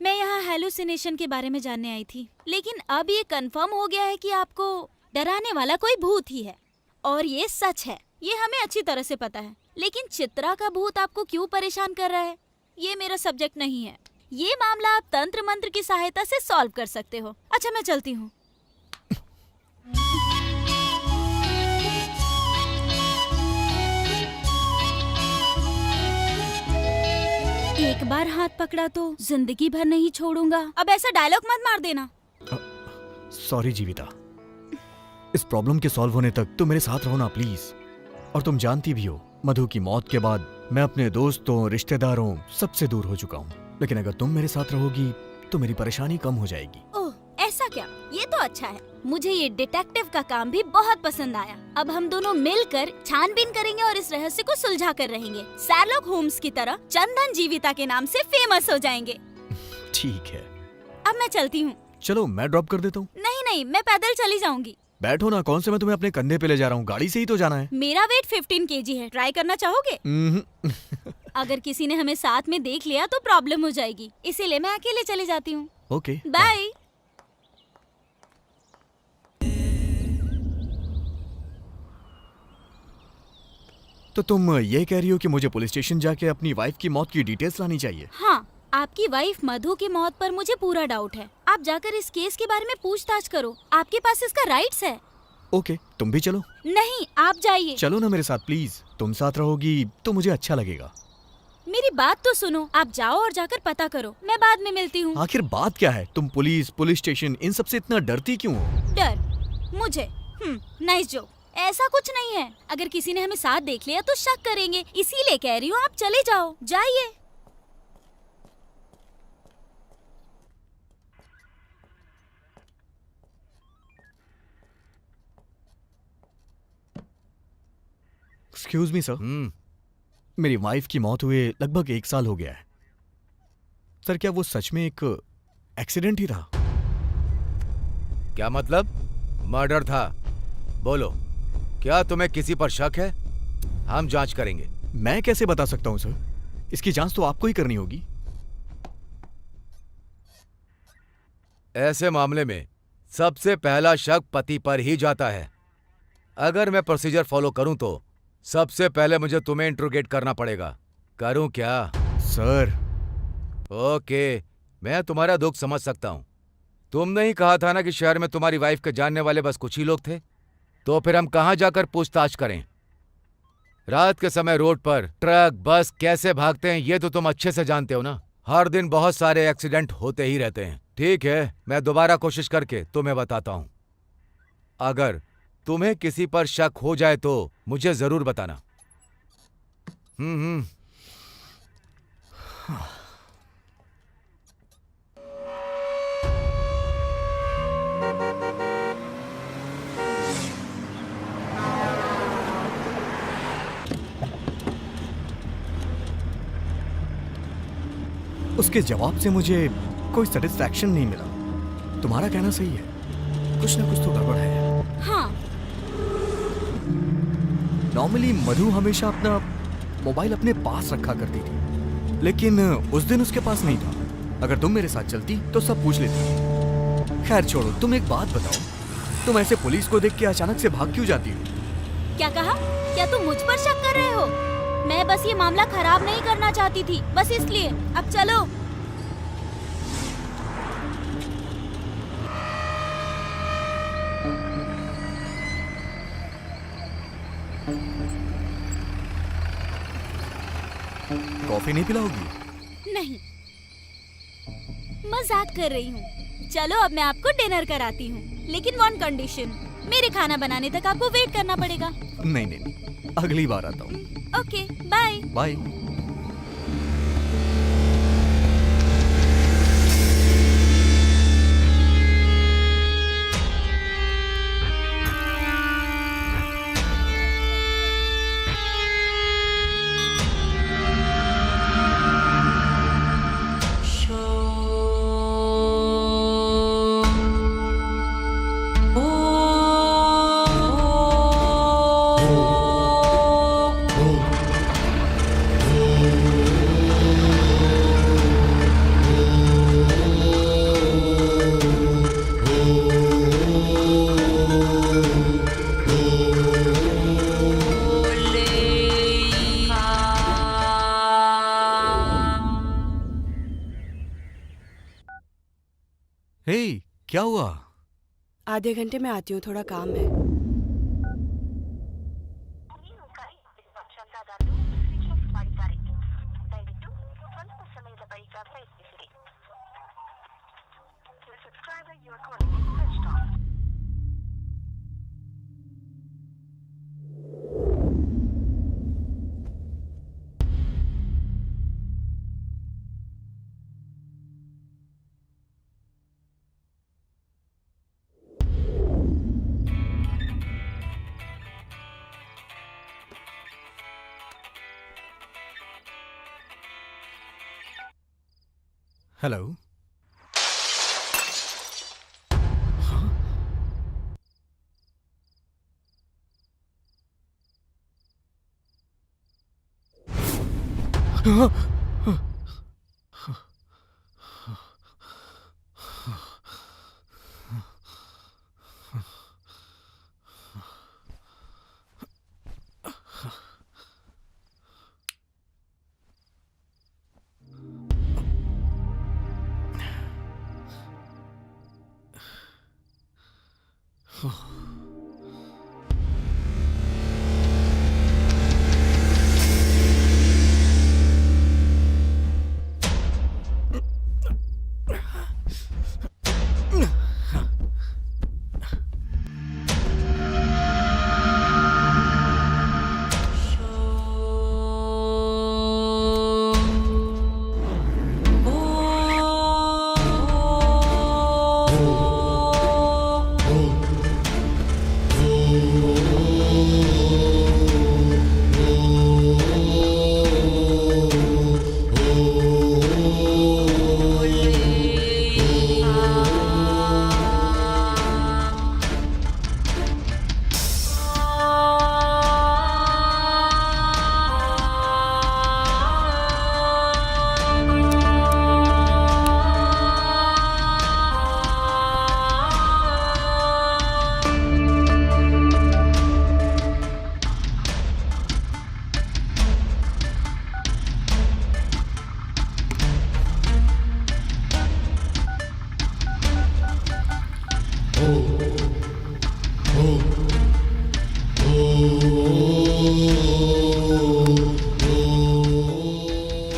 मैं यहाँ हेलुसिनेशन के बारे में जानने आई थी, लेकिन अब ये कंफर्म हो गया है कि आपको डराने वाला कोई भूत ही है, और ये सच है। ये हमें अच्छी तरह से पता है। लेकिन चित्रा का भूत आपको क्यों परेशान कर रहा है, ये मेरा सब्जेक्ट नहीं है। ये मामला आप तंत्र मंत्र की सहायता से सॉल्व कर सकते हो। अच्छा, मैं चलती हूँ। एक बार हाथ पकड़ा तो जिंदगी भर नहीं छोड़ूंगा। अब ऐसा डायलॉग मत मार देना। सॉरी जीविता, इस प्रॉब्लम के सॉल्व होने तक तुम मेरे साथ रहो ना प्लीज। और तुम जानती भी हो, मधु की मौत के बाद मैं अपने दोस्तों, रिश्तेदारों सबसे दूर हो चुका हूँ। लेकिन अगर तुम मेरे साथ रहोगी तो मेरी परेशानी कम हो जाएगी। ओह, ऐसा क्या? ये तो अच्छा है। मुझे ये डिटेक्टिव का काम भी बहुत पसंद आया। अब हम दोनों मिलकर छानबीन करेंगे और इस रहस्य को सुलझा कर रहेंगे। शर्लॉक होम्स की तरह चंदन जीविता के नाम से फेमस हो जाएंगे। ठीक है, अब मैं चलती हूँ। चलो मैं ड्रॉप कर देता हूँ। नहीं नहीं, मैं पैदल चली जाऊंगी। बैठो ना, कौन से मैं तुम्हें अपने कंधे पे ले जा रहा हूँ, गाड़ी से ही तो जाना है। मेरा वेट 15 kg है। ट्राई करना चाहोगे? अगर किसी ने हमें साथ में देख लिया तो प्रॉब्लम हो जाएगी, इसीलिए मैं अकेले चली जाती हूँ। Okay, bye. तो तुम ये कह रही हो कि मुझे पुलिस स्टेशन जाके अपनी वाइफ की मौत की डिटेल्स लानी चाहिए? हाँ, आपकी वाइफ मधु की मौत पर मुझे पूरा डाउट है। आप जाकर इस केस के बारे में पूछताछ करो। आपके पास इसका राइट्स है। ओके, तुम भी चलो। नहीं, आप जाइए। चलो ना मेरे साथ प्लीज, तुम साथ रहोगी तो मुझे अच्छा लगेगा। मेरी बात तो सुनो। आप जाओ और जाकर पता करो, मैं बाद में मिलती हूँ। आखिर बात क्या है? तुम पुलिस स्टेशन इन सब से इतना डरती क्यों हो? डर? मुझे? Nice joke. ऐसा कुछ नहीं है। अगर किसी ने हमें साथ देख लिया तो शक करेंगे, इसीलिए कह रही हूँ आप चले जाओ। जाइए। एक्सक्यूज मी सर, मेरी वाइफ की मौत हुए लगभग 1 साल हो गया है। सर, क्या वो सच में एक एक्सीडेंट ही था? क्या मतलब? मर्डर था? बोलो, क्या तुम्हें किसी पर शक है? हम जांच करेंगे। मैं कैसे बता सकता हूं सर, इसकी जांच तो आपको ही करनी होगी। ऐसे मामले में सबसे पहला शक पति पर ही जाता है। अगर मैं प्रोसीजर फॉलो करूं तो सबसे पहले मुझे तुम्हें इंट्रोगेट करना पड़ेगा। करूं क्या? सर, ओके, मैं तुम्हारा दुख समझ सकता हूं। तुमने ही कहा था ना कि शहर में तुम्हारी वाइफ के जानने वाले बस कुछ ही लोग थे। तो फिर हम कहां जाकर पूछताछ करें? रात के समय रोड पर ट्रक, बस कैसे भागते हैं ये तो तुम अच्छे से जानते हो ना। हर दिन बहुत सारे एक्सीडेंट होते ही रहते हैं। ठीक है, मैं दोबारा कोशिश करके तुम्हें बताता हूं। अगर तुम्हें किसी पर शक हो जाए तो मुझे जरूर बताना। उसके जवाब से मुझे कोई सेटिस्फैक्शन नहीं मिला। तुम्हारा कहना सही है, कुछ ना कुछ तो गड़बड़ है। हाँ। नॉर्मली मधु हमेशा अपना मोबाइल अपने पास रखा करती थी, लेकिन उस दिन उसके पास नहीं था। अगर तुम मेरे साथ चलती तो सब पूछ लेती। खैर छोड़ो, तुम एक बात बताओ, तुम ऐसे पुलिस को देख के अचानक से भाग क्यों जाती हो? क्या कहा? क्या तुम मुझ पर शक कर रहे हो? मैं बस ये मामला खराब नहीं करना चाहती थी, बस इसलिए। अब चलो। कॉफी नहीं पिलाओगी? नहीं, मजाक कर रही हूँ। चलो अब मैं आपको डिनर कराती हूँ, लेकिन वन कंडीशन, मेरे खाना बनाने तक आपको वेट करना पड़ेगा। नहीं नहीं नहीं, अगली बार आता हूँ। Okay, bye. बाय। हे, क्या हुआ? आधे घंटे में आती हूँ, थोड़ा काम है। हेलो।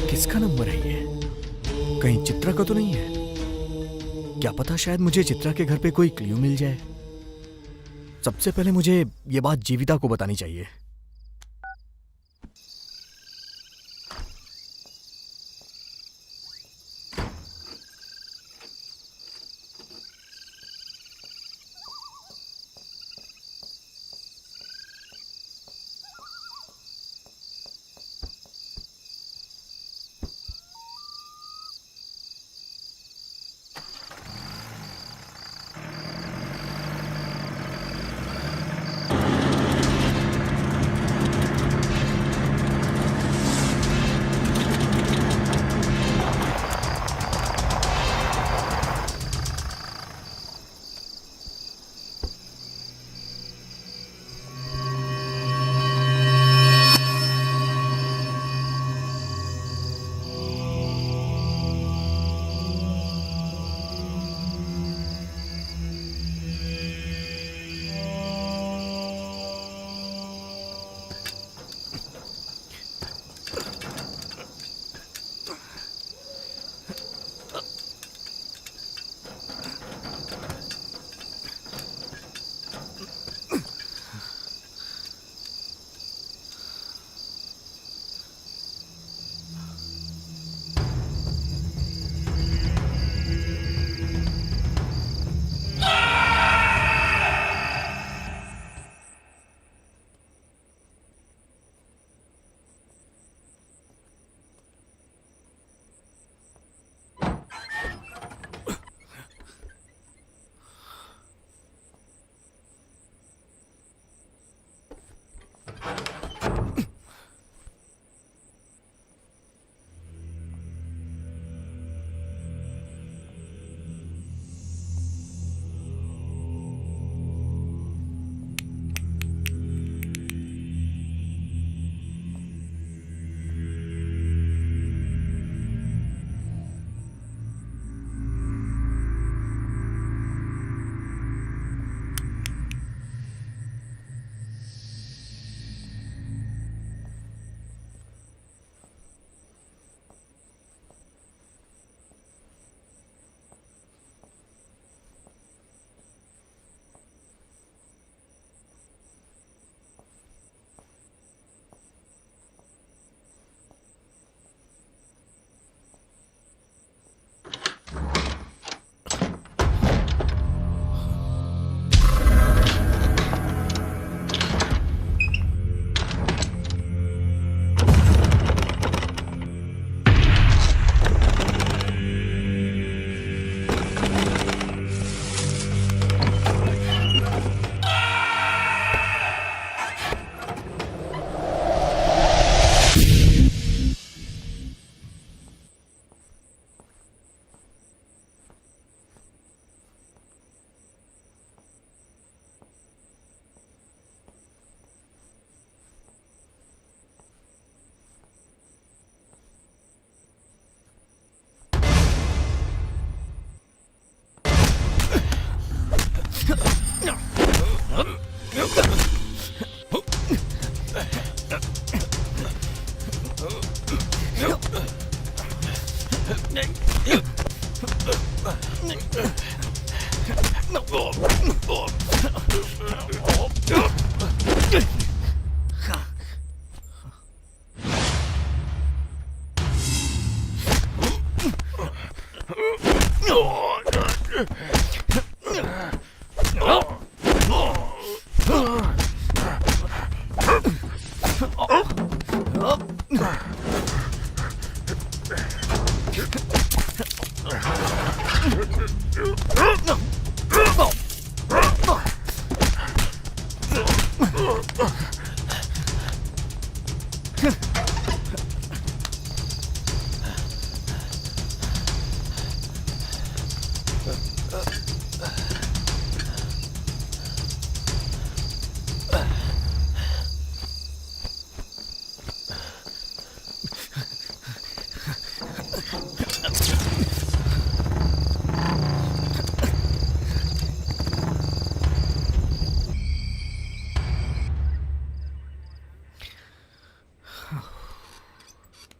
किसका नंबर है ये? कहीं चित्रा का तो नहीं है? क्या पता, शायद मुझे चित्रा के घर पे कोई क्लू मिल जाए। सबसे पहले मुझे ये बात जीविता को बतानी चाहिए।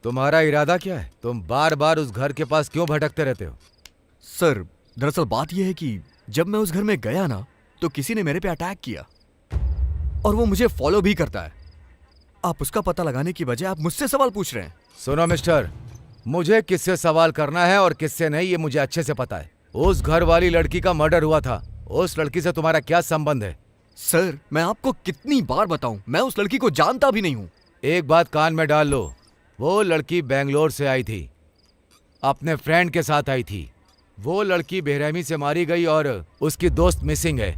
तुम्हारा इरादा क्या है? तुम बार बार उस घर के पास क्यों भटकते रहते हो? सर, दरअसल बात यह है कि जब मैं उस घर में गया ना, तो किसी ने मेरे पे अटैक किया और वो मुझे फॉलो भी करता है। आप उसका पता लगाने की बजाय आप मुझसे सवाल पूछ रहे हैं। सुनो मिस्टर, मुझे किससे सवाल करना है और किससे नहीं ये मुझे अच्छे से पता है। उस घर वाली लड़की का मर्डर हुआ था। उस लड़की से तुम्हारा क्या संबंध है? सर, मैं आपको कितनी बार बताऊं, मैं उस लड़की को जानता भी नहीं हूं। एक बात कान में डाल लो, वो लड़की बेंगलोर से आई थी, अपने फ्रेंड के साथ आई थी। वो लड़की बेरहमी से मारी गई और उसकी दोस्त मिसिंग है।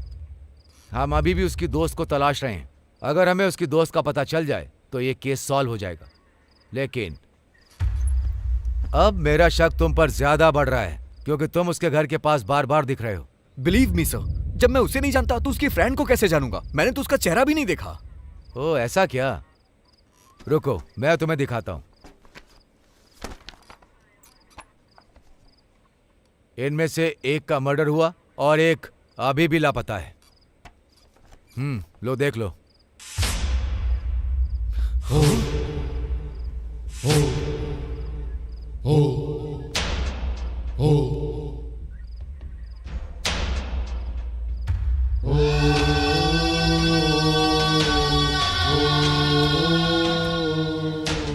हम अभी भी उसकी दोस्त को तलाश रहे हैं। अगर हमें उसकी दोस्त का पता चल जाए तो ये केस सॉल्व हो जाएगा। लेकिन अब मेरा शक तुम पर ज्यादा बढ़ रहा है क्योंकि तुम उसके घर के पास बार बार दिख रहे हो। बिलीव मी सर, जब मैं उसे नहीं जानता तो उसकी फ्रेंड को कैसे जानूंगा? मैंने तो उसका चेहरा भी नहीं देखा। ओ ऐसा क्या? रुको, मैं तुम्हें दिखाता हूं। इनमें से एक का मर्डर हुआ और एक अभी भी लापता है। लो देख लो।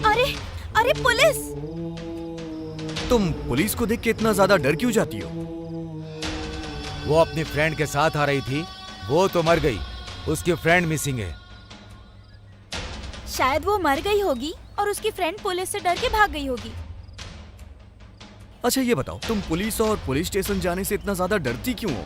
अरे अरे पुलिस! तुम पुलिस को देख के इतना ज्यादा डर क्यों जाती हो? वो अपनी फ्रेंड के साथ आ रही थी, वो तो मर गई, उसकी फ्रेंड मिसिंग है। शायद वो मर गई होगी और उसकी फ्रेंड पुलिस से डर के भाग गई होगी। अच्छा ये बताओ, तुम पुलिस और पुलिस स्टेशन जाने से इतना ज्यादा डरती क्यों हो?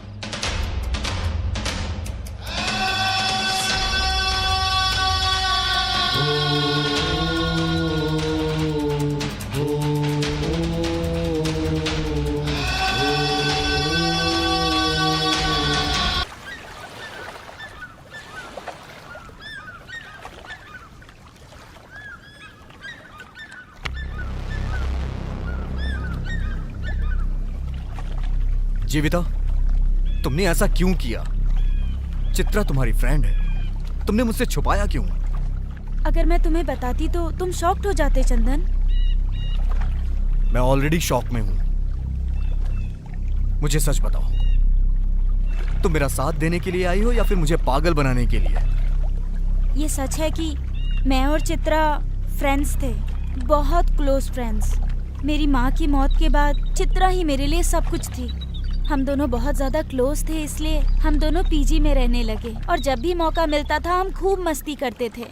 जीविता, तुमने ऐसा क्यों किया? चित्रा तुम्हारी फ्रेंड है, तुमने मुझसे छुपाया क्यों? अगर मैं तुम्हें बताती तो तुम शॉक्ड हो जाते चंदन। मैं ऑलरेडी शॉक में हूं। मुझे सच बताओ, तुम मेरा साथ देने के लिए आई हो या फिर मुझे पागल बनाने के लिए? ये सच है कि मैं और चित्रा फ्रेंड्स थे, बहुत क्लोज फ्रेंड्स। मेरी माँ की मौत के बाद चित्रा ही मेरे लिए सब कुछ थी। हम दोनों बहुत ज्यादा क्लोज थे, इसलिए हम दोनों पीजी में रहने लगे और जब भी मौका मिलता था हम खूब मस्ती करते थे।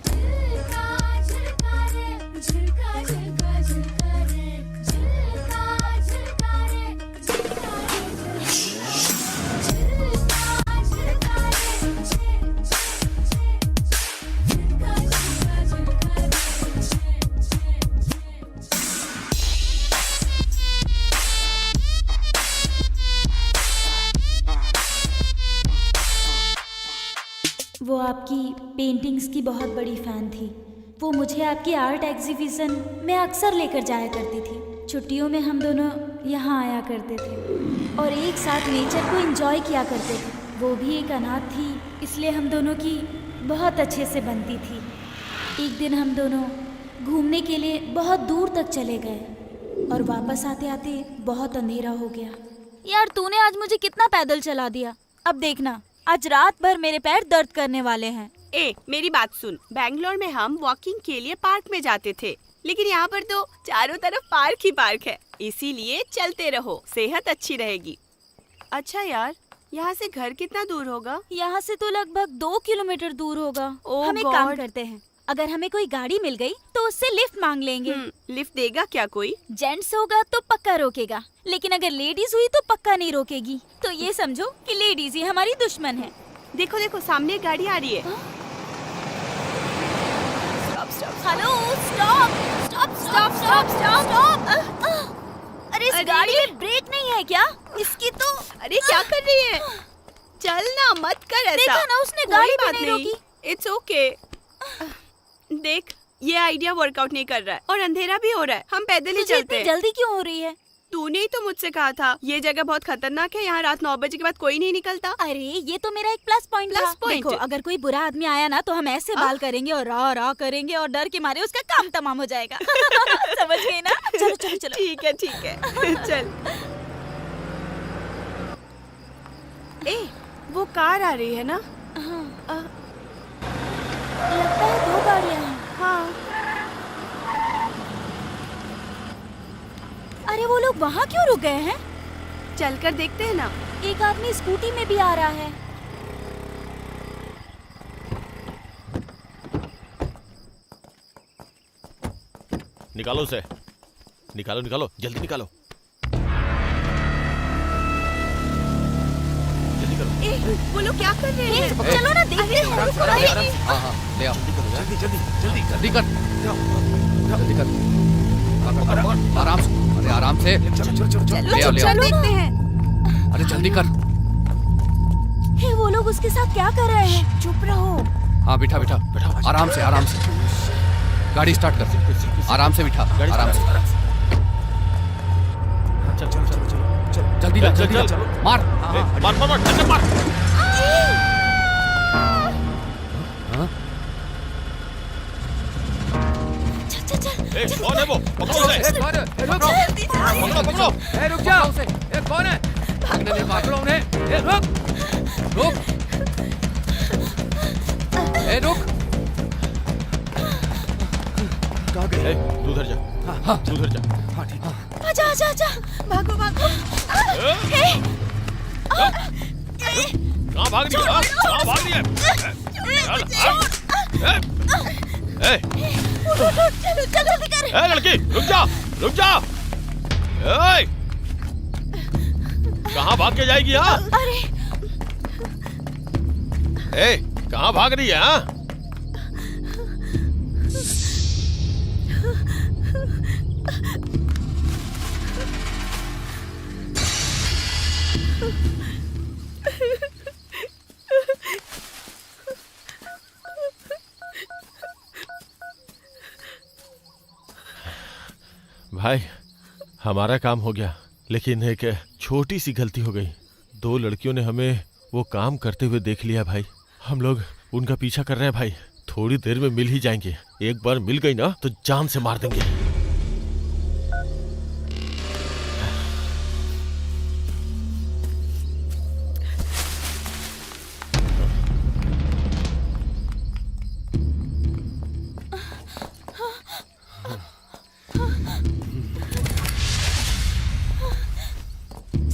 वो आपकी पेंटिंग्स की बहुत बड़ी फ़ैन थी। वो मुझे आपकी आर्ट एग्जीबिशन में अक्सर लेकर जाया करती थी। छुट्टियों में हम दोनों यहाँ आया करते थे और एक साथ नेचर को एंजॉय किया करते थे। वो भी एक अनाथ थी, इसलिए हम दोनों की बहुत अच्छे से बनती थी। एक दिन हम दोनों घूमने के लिए बहुत दूर तक चले गए। और वापस आते आते बहुत अंधेरा हो गया। यार तूने आज मुझे कितना पैदल चला दिया। अब देखना आज रात भर मेरे पैर दर्द करने वाले हैं। ए, मेरी बात सुन। बैंगलोर में हम वॉकिंग के लिए पार्क में जाते थे, लेकिन यहाँ पर तो चारों तरफ पार्क ही पार्क है, इसीलिए चलते रहो, सेहत अच्छी रहेगी। अच्छा यार, यहाँ से घर कितना दूर होगा? यहाँ से तो लगभग 2 किलोमीटर दूर होगा। ओह हम एक काम गॉड। करते हैं, अगर हमें कोई गाड़ी मिल गई तो उससे लिफ्ट मांग लेंगे। लिफ्ट देगा क्या कोई? जेंट्स होगा तो पक्का रोकेगा, लेकिन अगर लेडीज हुई तो पक्का नहीं रोकेगी। तो ये समझो कि लेडीज ही हमारी दुश्मन है। देखो देखो, सामने एक गाड़ी आ रही है। Stop stop hello, stop stop stop stop stop. अरे इस गाड़ी में ब्रेक नहीं है क्या? इसकी तो अरे क्या कर रही है? चल ना, मत कर ऐसा। देखा ना, उसने कोई गाड़ी भी बात नहीं रोकी। It's okay. देख, ये आइडिया वर्कआउट नहीं कर रहा है और अंधेरा भी हो रहा है, हम पैदल ही तुझे चलते इतनी हैं। जल्दी क्यों हो रही है? तूने ही तो मुझसे कहा था ये जगह बहुत खतरनाक है, यहाँ रात 9 बजे के बाद कोई नहीं निकलता। अरे ये तो मेरा एक प्लस पॉइंट था। Plus point? देखो, अगर कोई बुरा आदमी आया ना तो हम ऐसे बाल करेंगे और रा रा करेंगे और डर के मारे उसका काम तमाम हो जाएगा। समझ गई ना? चलो चलो चलो। ठीक है चल। ए, वो कार आ रही है ना? लगता है 2 गाड़ियाँ हैं। हाँ। अरे वो लोग वहाँ क्यों रुक गए हैं? चलकर देखते हैं ना। एक आदमी स्कूटी में भी आ रहा है। निकालो उसे, निकालो निकालो, जल्दी निकालो, जल्दी करो। ए, वो लोग क्या कर रहे हैं? चलो ना देखते हैं। हाँ हाँ, ले आओ। जल्दी जल्दी जल्दी जल्दी कर, जल्दी कर। आराम से, अरे आराम से। चलो ले आओ, ले आओ। चल देखते हैं। अरे जल्दी कर। हे, वो लोग उसके साथ क्या कर रहे हैं? चुप रहो। हाँ बिठा बिठा, आराम से आराम से। गाड़ी स्टार्ट कर, आराम से बिठा, आराम से। चल चल चल चल जल्दी चल, जल्दी चल, चल, चल। मार। मार मार मार, टक्कर मार। चल चल चल। ए, कौन है वो? पकड़ो उसे। ए, कौन है? ए, रुक। पकड़ो पकड़ो। ए, रुक जा। ए, कौन है? भागने दे, भाग। पकड़ो उन्हें। ए, रुक। रुक। ए, रुक। कहाँ गए? ए, तू उधर जा, तू उधर जा। हाँ ठीक है। आजा आजा आजा। भागो भागो। कहाँ भाग रही है? कहाँ भाग रही है? चलो चल जल्दी कर। ए लड़की, रुक जा, रुक जा। ए, कहाँ भाग के जाएगी? हाँ, अरे ए, कहाँ भाग रही है? हाँ, भाई हमारा काम हो गया, लेकिन एक छोटी सी गलती हो गई। 2 लड़कियों ने हमें वो काम करते हुए देख लिया भाई। हम लोग उनका पीछा कर रहे हैं भाई। थोड़ी देर में मिल ही जाएंगे। एक बार मिल गई ना तो जान से मार देंगे।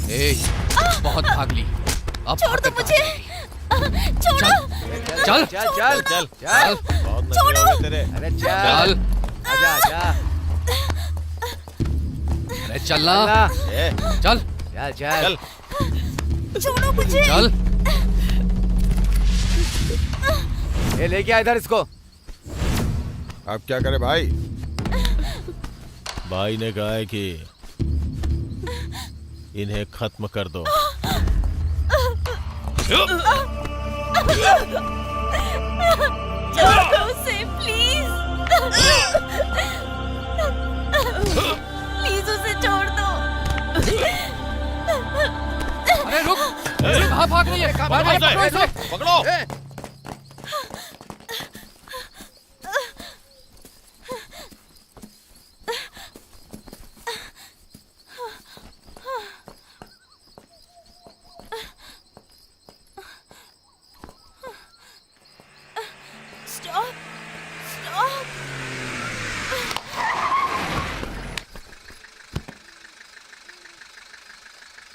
ए, बहुत भाग ली। अब छोड़ दो मुझे। छोड़ो। चल चल चल चल चल। बहुत नखरे हो गए तेरे। अरे चल। चल। आजा आजा। अरे चलना। ए, चल चल चल। चल छोड़ो मुझे। चल। ये लेके आ इधर इसको। अब क्या करे भाई? भाई ने कहा है कि इन्हें खत्म कर दो। छोड़ दो उसे प्लीज। प्लीज उसे छोड़ दो। अरे रुक। कहाँ भाग रही है? पकड़ो इसे, पकड़ो।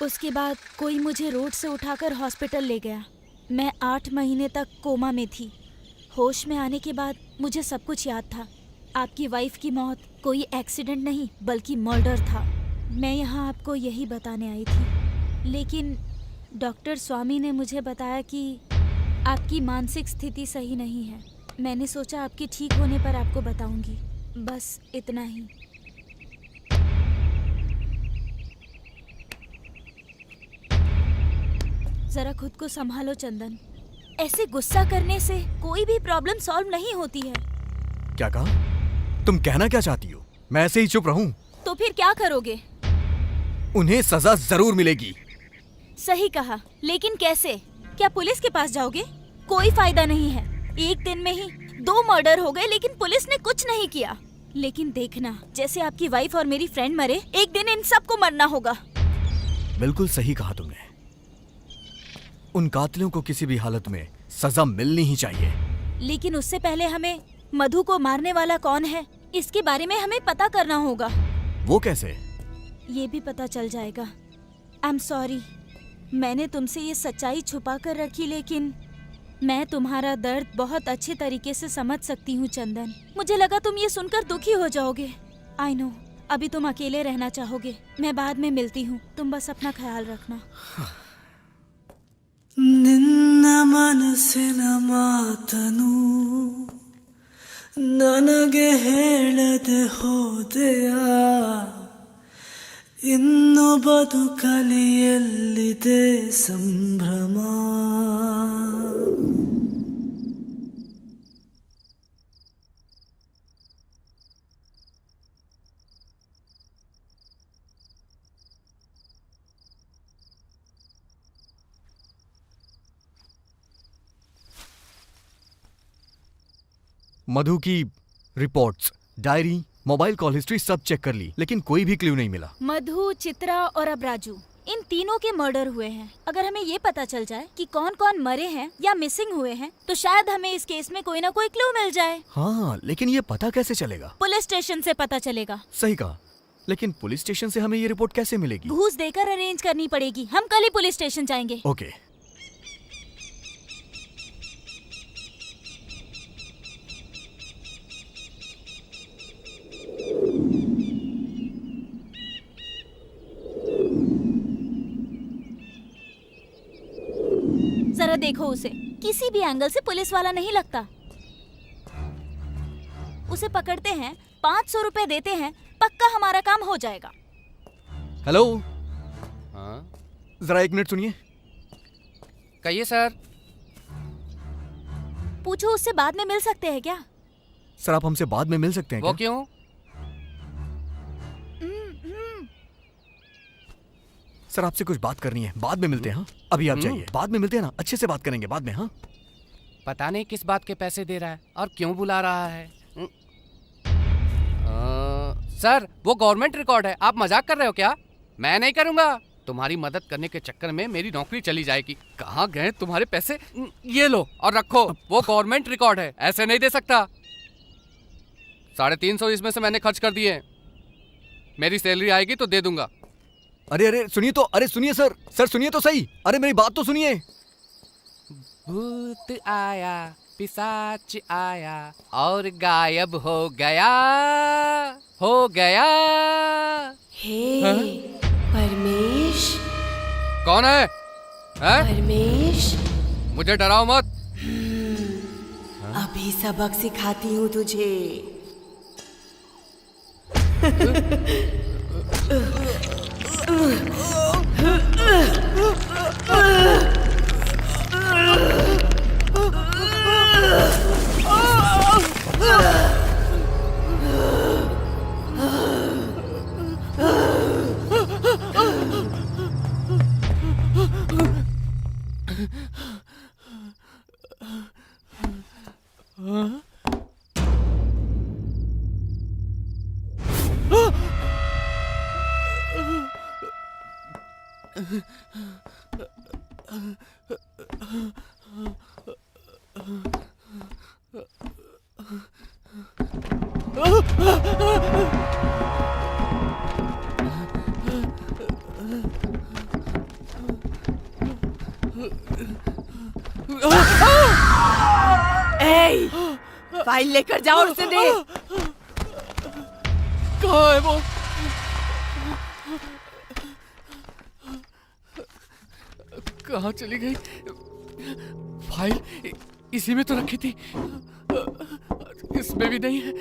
उसके बाद कोई मुझे रोड से उठाकर हॉस्पिटल ले गया। मैं 8 महीने तक कोमा में थी। होश में आने के बाद मुझे सब कुछ याद था। आपकी वाइफ की मौत कोई एक्सीडेंट नहीं बल्कि मर्डर था। मैं यहाँ आपको यही बताने आई थी, लेकिन डॉक्टर स्वामी ने मुझे बताया कि आपकी मानसिक स्थिति सही नहीं है। मैंने सोचा आपके ठीक होने पर आपको बताऊंगी, बस इतना ही। जरा खुद को संभालो चंदन। ऐसे गुस्सा करने से कोई भी प्रॉब्लम सॉल्व नहीं होती है। क्या कहा? तुम कहना क्या चाहती हो? मैं ऐसे ही चुप रहूं? तो फिर क्या करोगे? उन्हें सजा जरूर मिलेगी। सही कहा, लेकिन कैसे? क्या पुलिस के पास जाओगे? कोई फायदा नहीं है। एक दिन में ही 2 मर्डर हो गए, लेकिन पुलिस ने कुछ नहीं किया। लेकिन देखना, जैसे आपकी वाइफ और मेरी फ्रेंड मरे, एक दिन इन सबको मरना होगा। बिल्कुल सही कहा तुमने। उन कातिलों को किसी भी हालत में सजा मिलनी ही चाहिए। लेकिन उससे पहले हमें मधु को मारने वाला कौन है, इसके बारे में हमें पता करना होगा। वो कैसे? ये भी पता चल जाएगा। आई एम सॉरी, मैंने तुमसे ये सच्चाई छुपा कर रखी, लेकिन मैं तुम्हारा दर्द बहुत अच्छे तरीके से समझ सकती हूँ चंदन। मुझे लगा तुम ये सुनकर दुखी हो जाओगे। आई नो, अभी तुम अकेले रहना चाहोगे। मैं बाद में मिलती हूँ, तुम बस अपना ख्याल रखना। ನಿನ್ನ ಮನಸ್ಸಿನ ಮಾತನು ನನಗೆ ಹೇಳದೆ ಹೋದೆಯ, ಇನ್ನು ಬದುಕಲಿ ಎಲ್ಲಿದೆ ಸಂಭ್ರಮ. मधु की reports, diary, mobile call history सब चेक कर ली, लेकिन कोई भी क्लू नहीं मिला। मधु, चित्रा और अब राजू, इन तीनों के मर्डर हुए हैं। अगर हमें ये पता चल जाए कि कौन कौन मरे हैं या मिसिंग हुए हैं, तो शायद हमें इस केस में कोई ना कोई क्लू मिल जाए। हाँ, लेकिन ये पता कैसे चलेगा? पुलिस स्टेशन से पता चलेगा। सही कहा, लेकिन पुलिस स्टेशन से हमें ये रिपोर्ट कैसे मिलेगी? घूस देकर अरेंज करनी पड़ेगी। हम कल ही पुलिस स्टेशन जाएंगे। ओके। जरा देखो उसे, किसी भी एंगल से पुलिस वाला नहीं लगता। उसे पकड़ते हैं, 500 रुपए देते हैं, पक्का हमारा काम हो जाएगा। हेलो, हाँ जरा 1 मिनट सुनिए। कहिए सर। पूछो उससे बाद में मिल सकते हैं क्या? सर, आप हमसे बाद में मिल सकते हैं वो क्या? क्यों? सर, आपसे कुछ बात करनी है, बाद में मिलते हैं। हाँ, अभी आप जाइए, बाद में मिलते हैं ना, अच्छे से बात करेंगे बाद में। हाँ, पता नहीं किस बात के पैसे दे रहा है और क्यों बुला रहा है। सर, वो गवर्नमेंट रिकॉर्ड है, आप मजाक कर रहे हो क्या? मैं नहीं करूंगा। तुम्हारी मदद करने के चक्कर में मेरी नौकरी चली जाएगी। कहाँ गए तुम्हारे पैसे? ये लो और रखो, वो गवर्नमेंट रिकॉर्ड है, ऐसे नहीं दे सकता। 350 इसमें से मैंने खर्च कर दिए। मेरी सैलरी आएगी तो दे दूंगा। अरे अरे सुनिए तो, अरे सुनिए सर, सर सुनिए तो सही, अरे मेरी बात तो सुनिए। भूत आया, पिशाच आया और गायब हो गया, हो गया। हे परमेश, कौन है? हैं? परमेश, मुझे डराओ मत। अभी सबक सिखाती हूँ तुझे। फाइल लेकर जाओ और उसे दे। कहाँ है वो? कहाँ चली गई? फाइल इसी में तो रखी थी, इसमें भी नहीं है।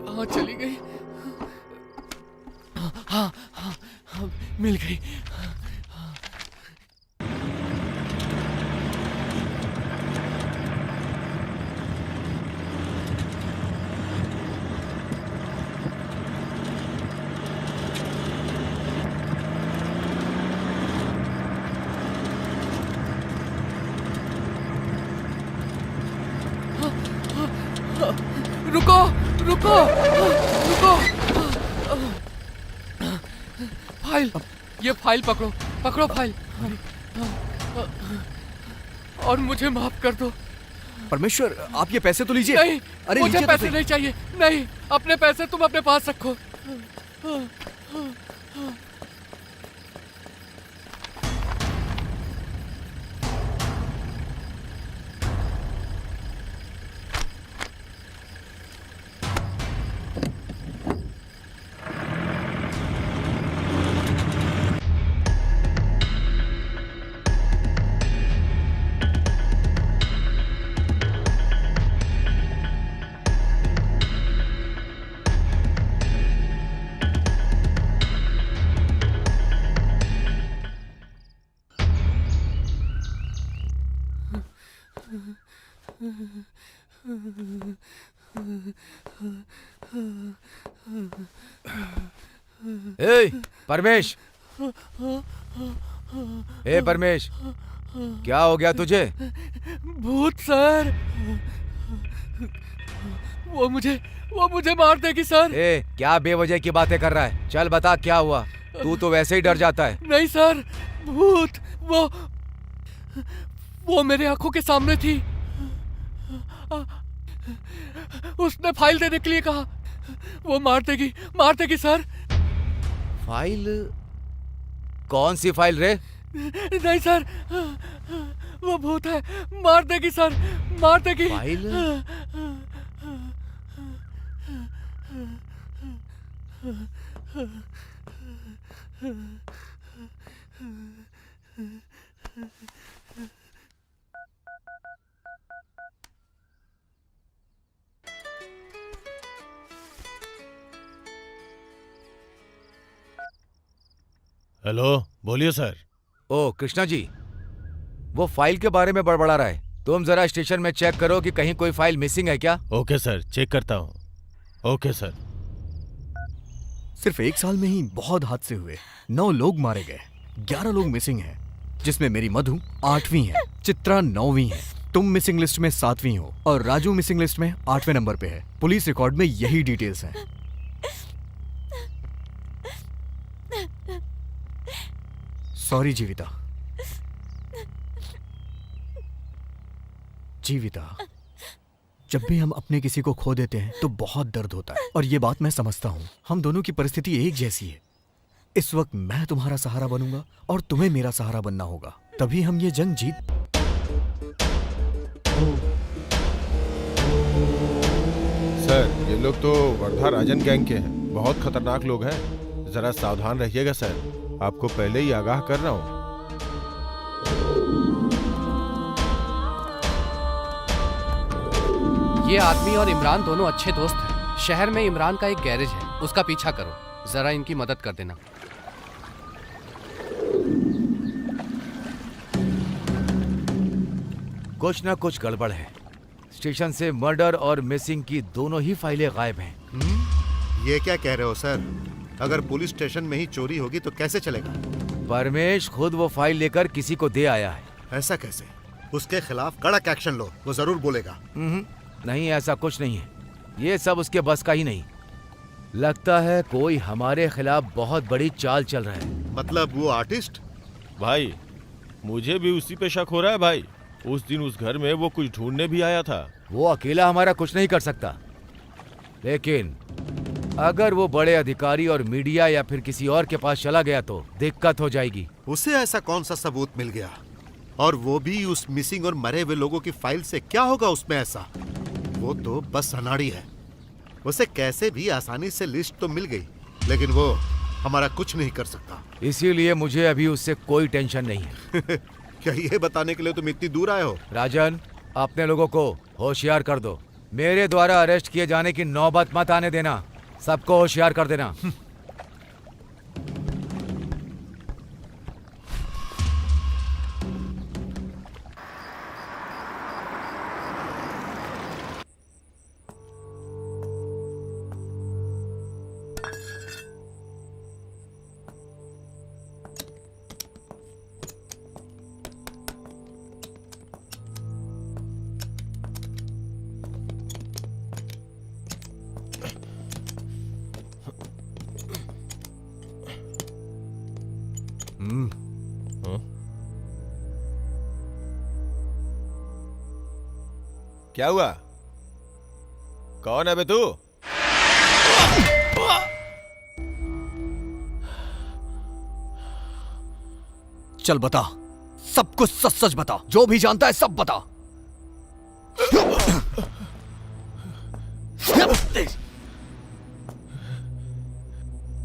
कहाँ चली गई? हाँ, हाँ, हाँ, मिल गई। रुको, रुको, रुको। फाइल, ये फाइल पकड़ो, पकड़ो फाइल। और मुझे माफ कर दो। परमेश्वर, आप ये पैसे तो लीजिए। नहीं, अरे मुझे लीजिए तो पैसे सही। नहीं चाहिए। नहीं, अपने पैसे तुम अपने पास रखो। ए परमेश, ए परमेश, क्या हो गया तुझे? भूत सर, वो मुझे मार देगी सर। ए क्या बेवजह की बातें कर रहा है? चल बता क्या हुआ। तू तो वैसे ही डर जाता है। नहीं सर, भूत वो मेरे आंखों के सामने थी। उसने फाइल देने के लिए कहा। वो मार देगी सर। फाइल? कौन सी फाइल रे? नहीं सर, वो भूत है, मार देगी सर, मार देगी। फाइल? हेलो, बोलिए सर। ओ कृष्णा जी, वो फाइल के बारे में बड़बड़ा रहा है। तुम जरा स्टेशन में चेक करो कि कहीं कोई फाइल मिसिंग है क्या। ओके सर, चेक करता हूँ। Okay sir. सिर्फ 1 साल में ही बहुत हादसे हुए। 9 लोग मारे गए, 11 लोग मिसिंग हैं, जिसमें मेरी मधु 8वीं है, चित्रा 9वीं है, तुम मिसिंग लिस्ट में 7वीं हो और राजू मिसिंग लिस्ट में 8वें नंबर पे है। पुलिस रिकॉर्ड में यही डिटेल्स हैं। सॉरी जीविता। जीविता, जब भी हम अपने किसी को खो देते हैं तो बहुत दर्द होता है, और ये बात मैं समझता हूँ। हम दोनों की परिस्थिति एक जैसी है। इस वक्त मैं तुम्हारा सहारा बनूंगा और तुम्हें मेरा सहारा बनना होगा, तभी हम ये जंग जीत। सर, ये लोग तो वर्धा राजन गैंग के हैं। बहुत खतरनाक लोग हैं। जरा सावधान रहिएगा सर। आपको पहले ही आगाह कर रहा हूँ। ये आदमी और इमरान दोनों अच्छे दोस्त हैं। शहर में इमरान का एक गैरेज है, उसका पीछा करो। जरा इनकी मदद कर देना। कुछ ना कुछ गड़बड़ है। स्टेशन से मर्डर और मिसिंग की दोनों ही फाइलें गायब हैं। ये क्या कह रहे हो सर? अगर पुलिस स्टेशन में ही चोरी होगी तो कैसे चलेगा? परमेश खुद वो फाइल लेकर किसी को दे आया है। ऐसा कैसे? उसके खिलाफ कड़क एक्शन लो, वो जरूर बोलेगा। नहीं, ऐसा कुछ नहीं है। ये सब उसके बस का ही नहीं। लगता है कोई हमारे खिलाफ बहुत बड़ी चाल चल रहा है। मतलब वो आर्टिस्ट? भाई, मुझे भी उसी पे शक हो रहा है भाई। उस दिन उस घर में वो कुछ ढूंढने भी आया था। वो अकेला हमारा कुछ नहीं कर सकता, लेकिन अगर वो बड़े अधिकारी और मीडिया या फिर किसी और के पास चला गया तो दिक्कत हो जाएगी। उसे ऐसा कौन सा सबूत मिल गया और वो भी उस मिसिंग और मरे हुए लोगों की फाइल से। क्या होगा उसमें ऐसा? वो तो बस अनाड़ी है। उसे कैसे भी आसानी से लिस्ट तो मिल गई, लेकिन वो हमारा कुछ नहीं कर सकता। इसीलिए मुझे अभी उससे कोई टेंशन नहीं है। क्या ये बताने के लिए तुम इतनी दूर आए हो? राजन, अपने लोगों को होशियार कर दो। मेरे द्वारा अरेस्ट किए जाने की नौबत मत आने देना। सबको होशियार कर देना। क्या हुआ? कौन है बे तू? चल बता, सब कुछ सच सच बता, जो भी जानता है सब बता।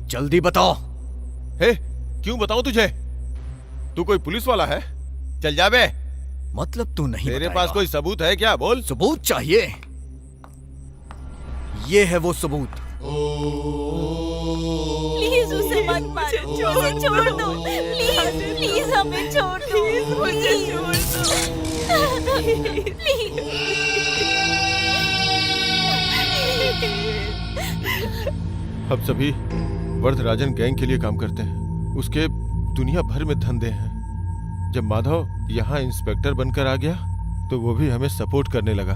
जल्दी बताओ। हे, क्यों बताऊं तुझे? तू कोई पुलिस वाला है? चल जा बे। मतलब तू नहीं तेरे बताएगा? पास कोई सबूत है क्या? बोल। सबूत चाहिए? ये है वो सबूत। प्लीज उसे मत मारो, उसे छोड़ दो। प्लीज प्लीज हमें छोड़ दो। मुझे छोड़ दो। हम सभी वरदराजन गैंग के लिए काम करते हैं। उसके दुनिया भर में धंधे हैं। जब माधव यहाँ इंस्पेक्टर बनकर आ गया तो वो भी हमें सपोर्ट करने लगा।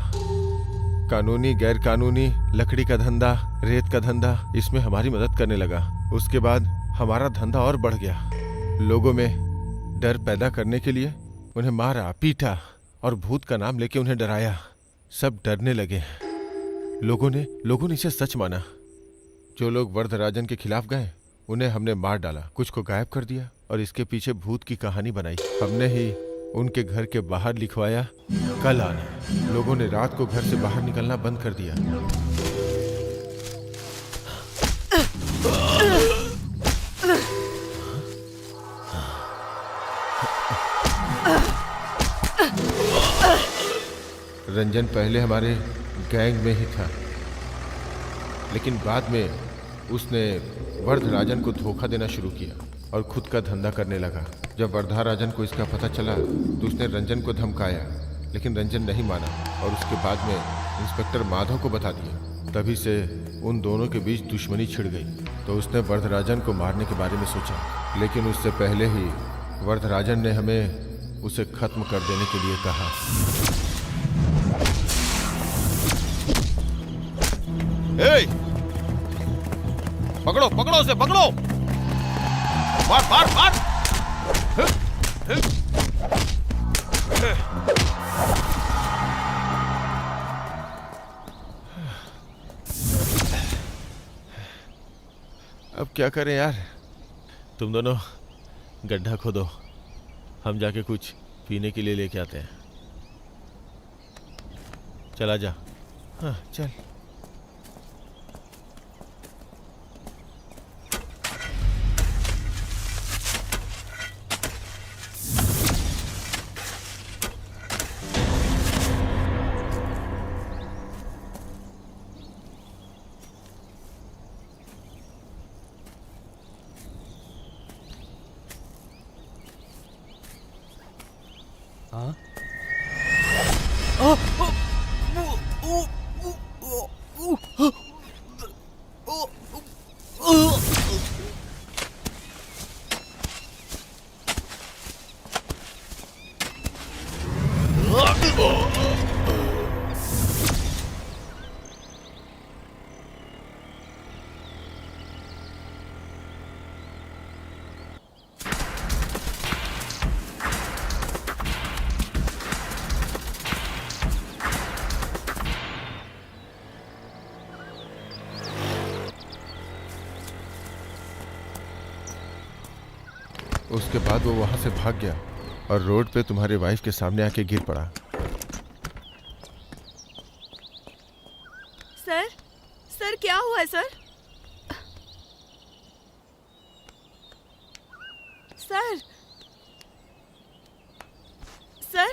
कानूनी गैर कानूनी लकड़ी का धंधा, रेत का धंधा, इसमें हमारी मदद करने लगा। उसके बाद हमारा धंधा और बढ़ गया। लोगों में डर पैदा करने के लिए उन्हें मारा, पीटा और भूत का नाम लेके उन्हें डराया। सब डरने लगे। लोगों ने इसे सच माना। जो लोग वरदराजन के खिलाफ गए उन्हें हमने मार डाला, कुछ को गायब कर दिया और इसके पीछे भूत की कहानी बनाई। हमने ही उनके घर के बाहर लिखवाया कल आना। लोगों ने रात को घर से बाहर निकलना बंद कर दिया। रंजन पहले हमारे गैंग में ही था, लेकिन बाद में उसने वरदराजन को धोखा देना शुरू किया और खुद का धंधा करने लगा। जब वरदराजन को इसका पता चला तो उसने रंजन को धमकाया, लेकिन रंजन नहीं माना और उसके बाद में इंस्पेक्टर माधव को बता दिया। तभी से उन दोनों के बीच दुश्मनी छिड़ गई। तो उसने वरदराजन को मारने के बारे में सोचा, लेकिन उससे पहले ही वरदराजन ने हमें उसे खत्म कर देने के लिए कहा। पकड़ो पकड़ो उसे, पकड़ो। मार मार मार। अब क्या करें यार? तुम दोनों गड्ढा खोदो, हम जाके कुछ पीने के लिए लेके आते हैं। चला जा। हाँ चल। उसके बाद वो वहां से भाग गया और रोड पे तुम्हारे वाइफ के सामने आके गिर पड़ा। सर सर क्या हुआ है सर? सर सर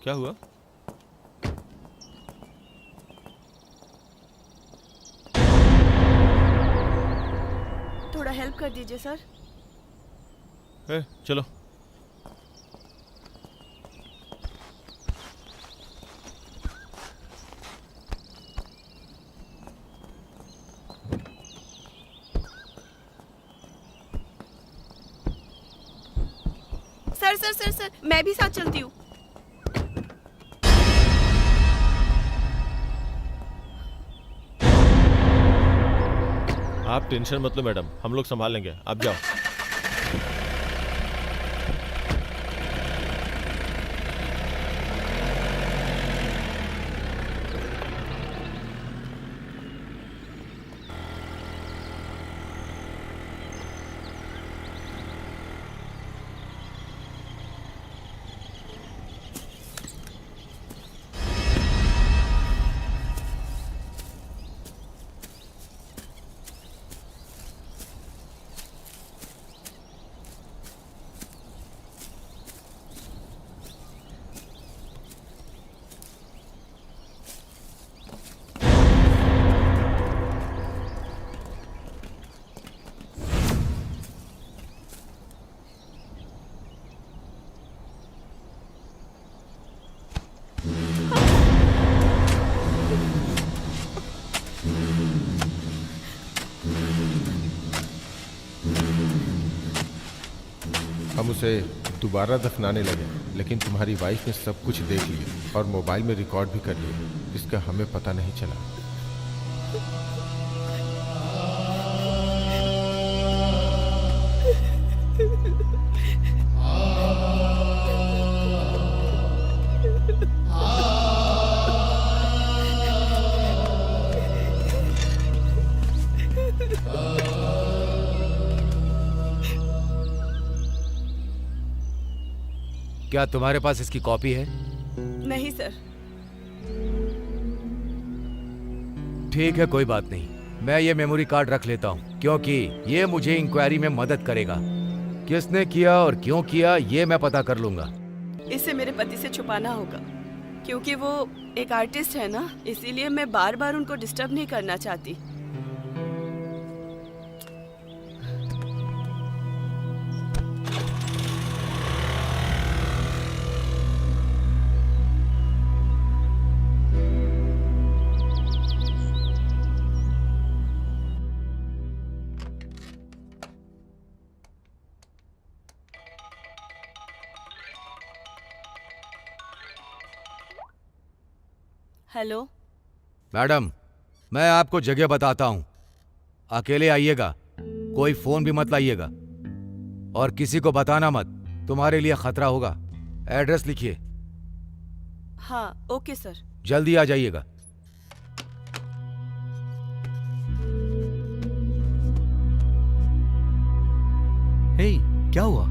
क्या हुआ? थोड़ा हेल्प कर दीजिए सर। चलो। सर सर सर सर मैं भी साथ चलती हूँ। आप टेंशन मत लो मैडम, हम लोग संभाल लेंगे, आप जाओ। हम उसे दोबारा दफनाने लगे, लेकिन तुम्हारी वाइफ ने सब कुछ देख लिया और मोबाइल में रिकॉर्ड भी कर लिया, जिसका हमें पता नहीं चला। क्या तुम्हारे पास इसकी कॉपी है? नहीं सर। ठीक है, कोई बात नहीं, मैं ये मेमोरी कार्ड रख लेता हूँ, क्योंकि ये मुझे इंक्वायरी में मदद करेगा। किसने किया और क्यों किया ये मैं पता कर लूंगा। इसे मेरे पति से छुपाना होगा, क्योंकि वो एक आर्टिस्ट है ना, इसीलिए मैं बार बार उनको डिस्टर्ब नहीं करना चाहती। हेलो मैडम, मैं आपको जगह बताता हूँ, अकेले आइएगा, कोई फोन भी मत लाइएगा और किसी को बताना मत, तुम्हारे लिए खतरा होगा। एड्रेस लिखिए। हाँ ओके सर। जल्दी आ जाइएगा। हे, क्या हुआ?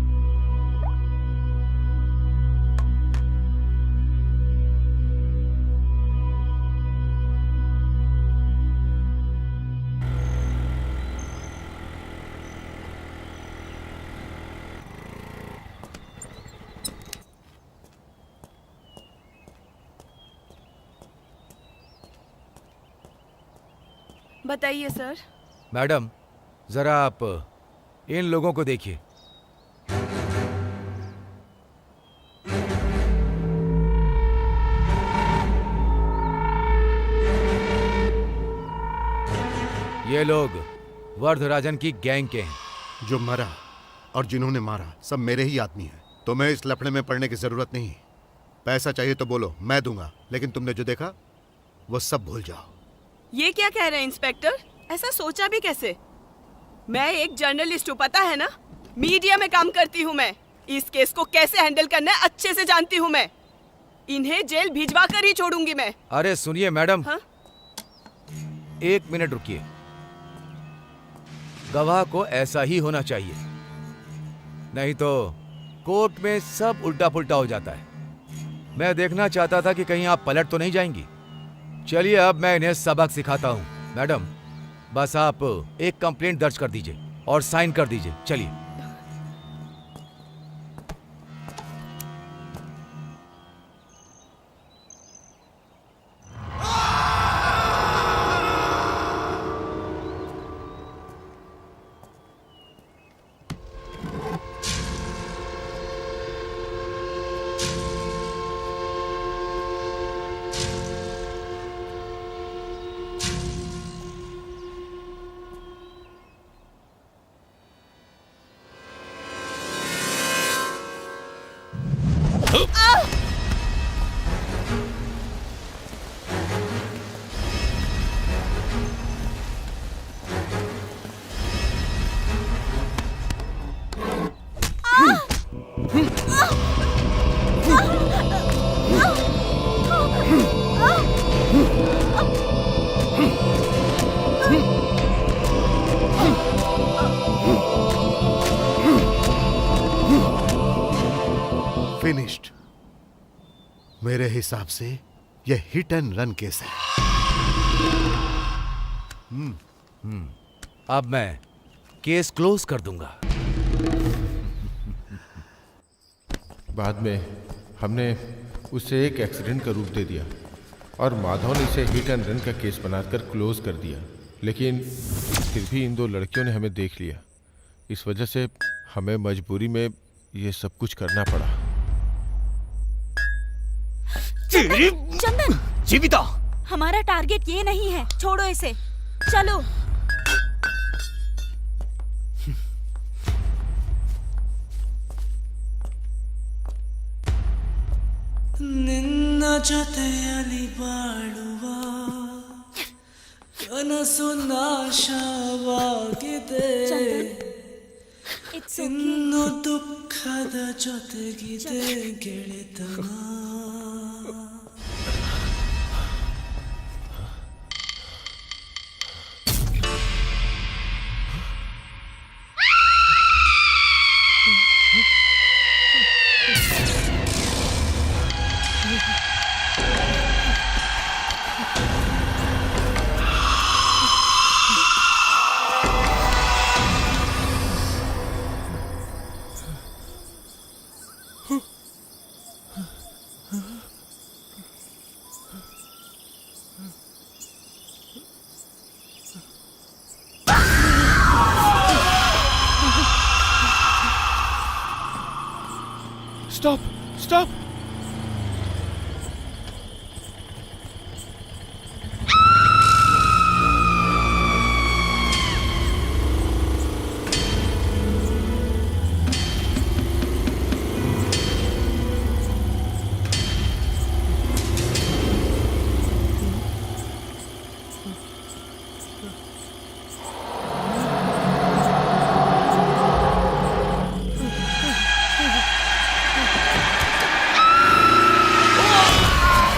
बताइए सर। मैडम, जरा आप इन लोगों को देखिए। ये लोग वर्धराजन की गैंग के हैं। जो मरा और जिन्होंने मारा सब मेरे ही आदमी हैं। तुम्हें इस लफड़े में पड़ने की जरूरत नहीं। पैसा चाहिए तो बोलो, मैं दूंगा, लेकिन तुमने जो देखा वो सब भूल जाओ। ये क्या कह रहे हैं इंस्पेक्टर? ऐसा सोचा भी कैसे? मैं एक जर्नलिस्ट हूँ, पता है ना? मीडिया में काम करती हूँ मैं। इस केस को कैसे हैंडल करना है अच्छे से जानती हूँ मैं। इन्हें जेल भिजवा कर ही छोड़ूंगी मैं। अरे सुनिए मैडम, हाँ? 1 मिनट रुकिए। गवाह को ऐसा ही होना चाहिए, नहीं तो कोर्ट में सब उल्टा पुल्टा हो जाता है। मैं देखना चाहता था कि कहीं आप पलट तो नहीं जाएंगी। चलिए अब मैं इन्हें सबक सिखाता हूँ। मैडम, बस आप एक कंप्लेंट दर्ज कर दीजिए और साइन कर दीजिए। चलिए। फिनिश्ड। मेरे हिसाब से यह हिट एंड रन केस है। अब मैं केस क्लोज कर दूंगा। बाद में हमने उसे एक एक्सीडेंट का रूप दे दिया और माधव ने इसे हिट एंड रन का केस बनाकर क्लोज कर दिया। लेकिन फिर भी इन 2 लड़कियों ने हमें देख लिया। इस वजह से हमें मजबूरी में ये सब कुछ करना पड़ा। चंदन, जीविता, हमारा टारगेट ये नहीं है, छोड़ो इसे, चलो। ನಿನ್ನ ಜೊತೆಯಲ್ಲಿ ಬಾಳುವ ಕನಸು ನಾಶವಾಗಿದೆ. It's ಇನ್ನು ದುಃಖದ ಜೊತೆಗಿದೆ ಗೆಳೆತನ. Stop, stop.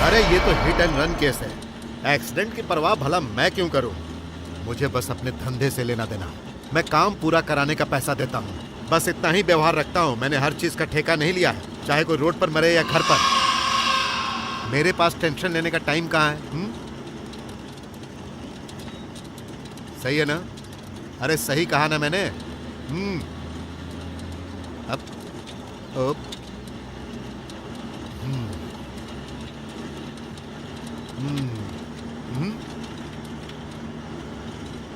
अरे ये तो हिट एंड रन केस है। एक्सीडेंट की परवाह भला मैं क्यों करूं? मुझे बस अपने धंधे से लेना देना। मैं काम पूरा कराने का पैसा देता हूं, बस इतना ही व्यवहार रखता हूं। मैंने हर चीज का ठेका नहीं लिया है, चाहे कोई रोड पर मरे या घर पर। मेरे पास टेंशन लेने का टाइम कहाँ है? सही है ना? अरे सही कहा ना मैंने? अब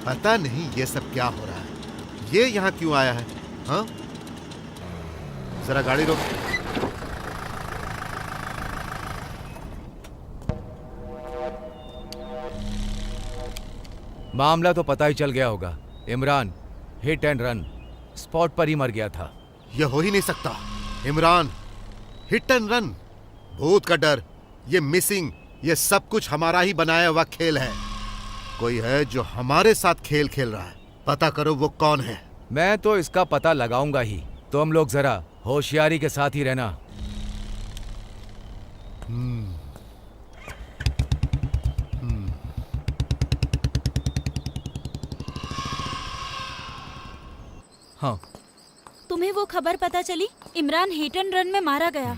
पता नहीं ये सब क्या हो रहा है। ये यहाँ क्यों आया है? हाँ, जरा गाड़ी रोक। मामला तो पता ही चल गया होगा। Imran hit and run spot पर ही मर गया था। ये हो ही नहीं सकता। इमरान हिट एंड रन, भूत का डर, ये मिसिंग, ये सब कुछ हमारा ही बनाया हुआ खेल है। कोई है जो हमारे साथ खेल खेल रहा है। पता करो वो कौन है। मैं तो इसका पता लगाऊंगा ही। तुम लोग जरा होशियारी के साथ ही रहना। हाँ, तुम्हें वो खबर पता चली? इमरान हिट एंड रन में मारा गया।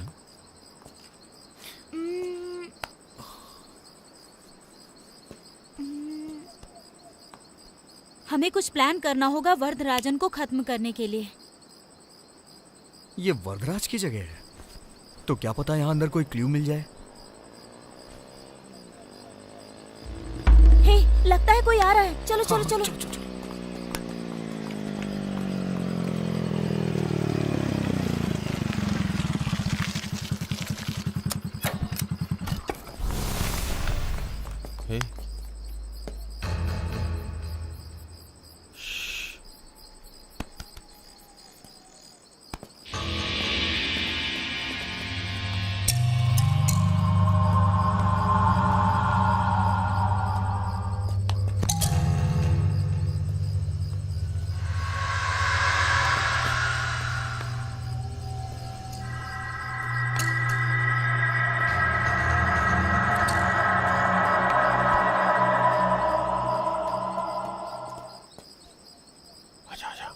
हमें कुछ प्लान करना होगा वरदराजन को खत्म करने के लिए। ये वरदराज की जगह है, तो क्या पता यहाँ अंदर कोई क्लू मिल जाए। हे, लगता है कोई आ रहा है। चलो चलो चलो। हे, आजा आजा।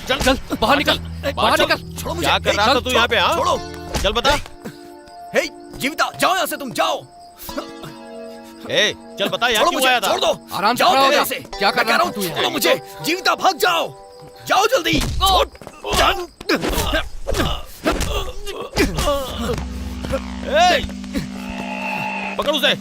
चल चल बाहर निकल, बाहर निकल। छोड़ो मुझे। क्या कर रहा था तू यहाँ पे? हाँ, छोड़ो। चल बता। हे जीविता, जाओ यहाँ से, तुम जाओ। ए, चल बता यहाँ छोड़ो क्यों मुझे, आया था? छोड़ दो। आराम से जाओ खड़ा हो मेरे जा। यहाँ से। क्या कर मैं कह रहा रहा है तू हूँ, यहाँ? छोड़ो मुझे। जीविता भाग जाओ, जाओ जल्दी। ए, पकड़ उसे।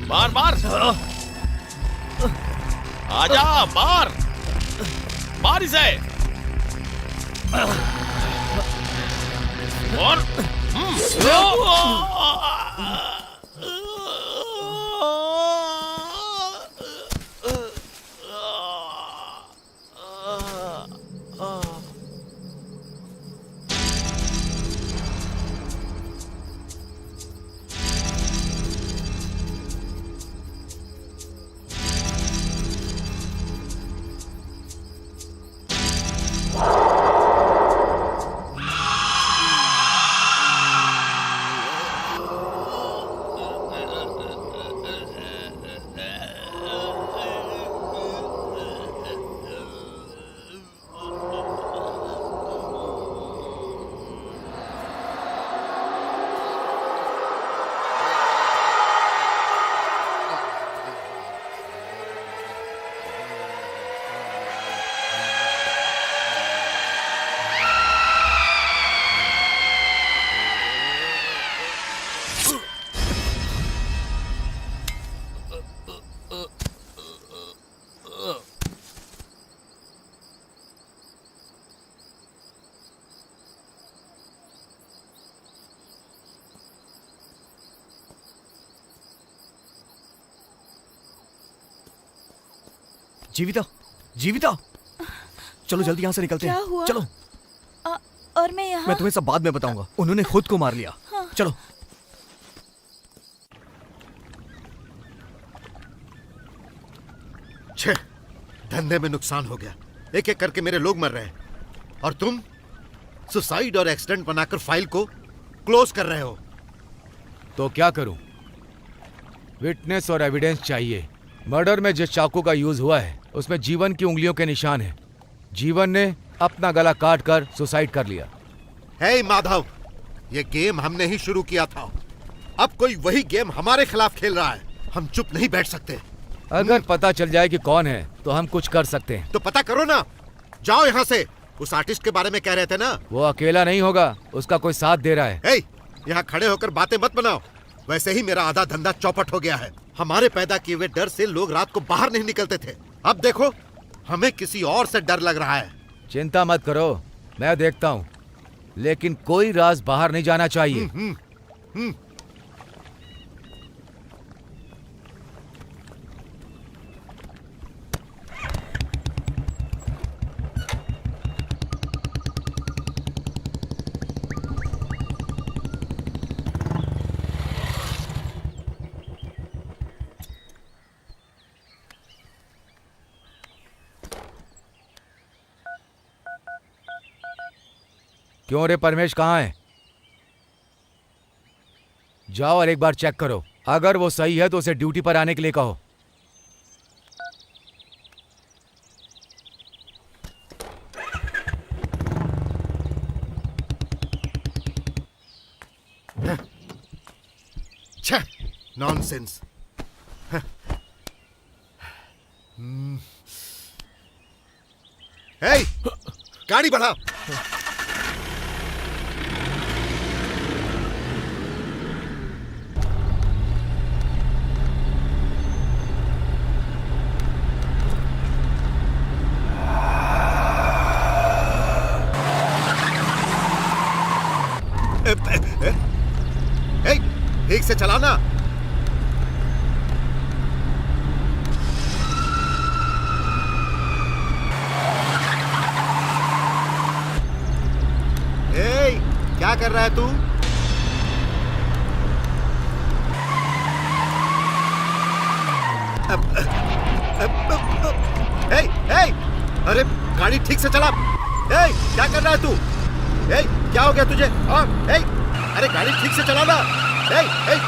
मार मार, आजा मार, मार इसे। और जीविता, जीविता, चलो जल्दी यहाँ से निकलते क्या हैं। हुआ? चलो। और मैं यहाँ? मैं तुम्हें सब बाद में बताऊंगा। उन्होंने खुद को मार लिया। चलो। छे, धंधे में नुकसान हो गया। एक एक करके मेरे लोग मर रहे हैं। और तुम सुसाइड और एक्सीडेंट बनाकर फाइल को क्लोज कर रहे हो। तो क्या करूं? विटनेस और एविडेंस चाहिए। मर्डर में जिस चाकू का यूज हुआ है उसमें जीवन की उंगलियों के निशान हैं। जीवन ने अपना गला काट कर सुसाइड कर लिया। हे माधव, ये गेम हमने ही शुरू किया था। अब कोई वही गेम हमारे खिलाफ खेल रहा है। हम चुप नहीं बैठ सकते। अगर पता चल जाए कि कौन है तो हम कुछ कर सकते हैं। तो पता करो ना। जाओ यहाँ से। उस आर्टिस्ट के बारे में कह रहे थे ना। वो अकेला नहीं होगा, उसका कोई साथ दे रहा है। हे, यहाँ खड़े होकर बातें मत बनाओ। वैसे ही मेरा आधा धंधा चौपट हो गया है। हमारे पैदा किए हुए डर से लोग रात को बाहर नहीं निकलते थे। अब देखो, हमें किसी और से डर लग रहा है। चिंता मत करो, मैं देखता हूँ, लेकिन कोई राज बाहर नहीं जाना चाहिए। क्यों रे परमेश, कहाँ है? जाओ और एक बार चेक करो। अगर वो सही है तो उसे ड्यूटी पर आने के लिए कहो। छह, नॉनसेंस। हे, गाड़ी बढ़ा। ठीक से चलाना। क्या कर रहा है तू? अरे गाड़ी ठीक से चला। क्या कर रहा है तू? क्या हो गया तुझे? अरे गाड़ी ठीक से चलाना।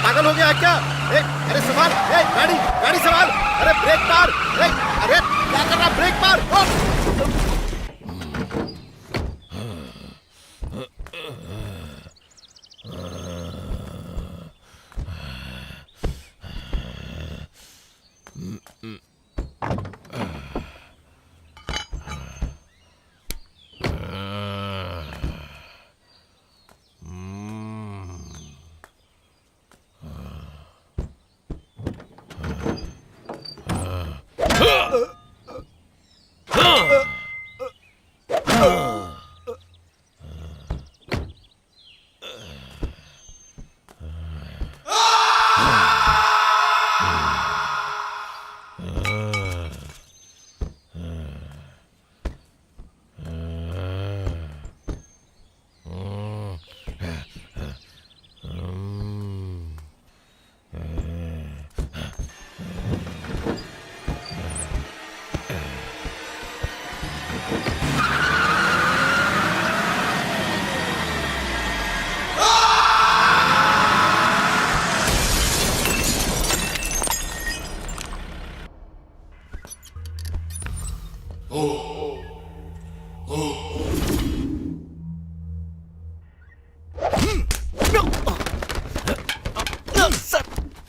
पागल हो गया क्या? अरे संभाल। गाड़ी संभाल। अरे ब्रेक मार। अरे क्या कर रहा? ब्रेक मार।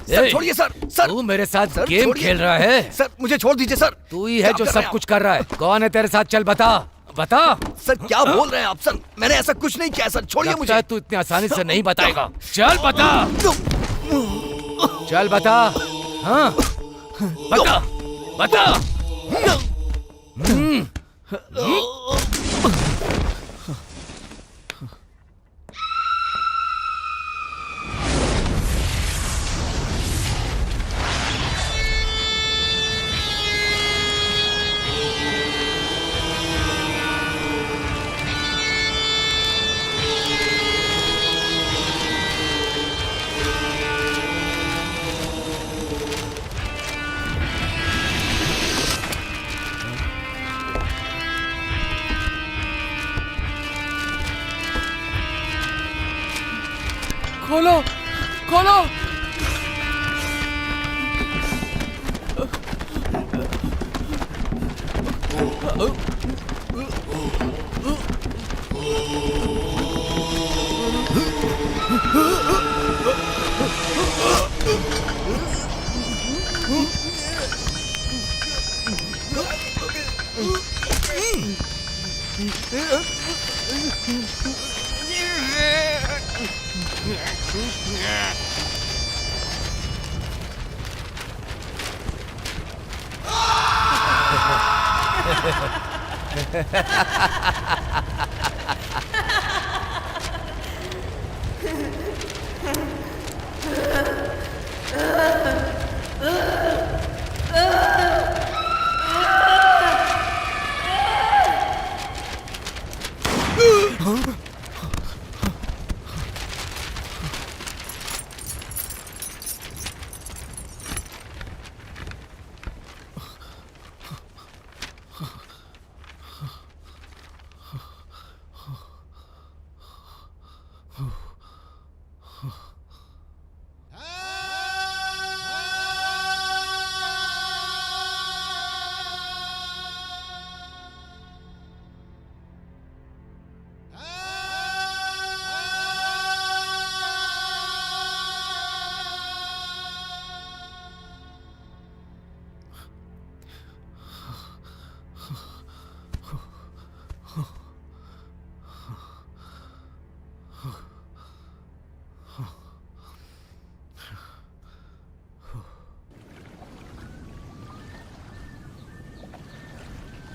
सर छोड़िए सर। सर तू मेरे साथ सर, गेम छोड़िए। खेल रहा है? सर मुझे छोड़ दीजिए सर। तू ही है जो सब कुछ कर रहा है। कौन है तेरे साथ? चल बता बता। सर क्या बोल रहे हैं आप? सर मैंने ऐसा कुछ नहीं किया सर, छोड़िए लगता मुझे। है तू इतनी आसानी से नहीं बताएगा। चल बता, चल बता। हाँ बता बता। खोलो खोलो।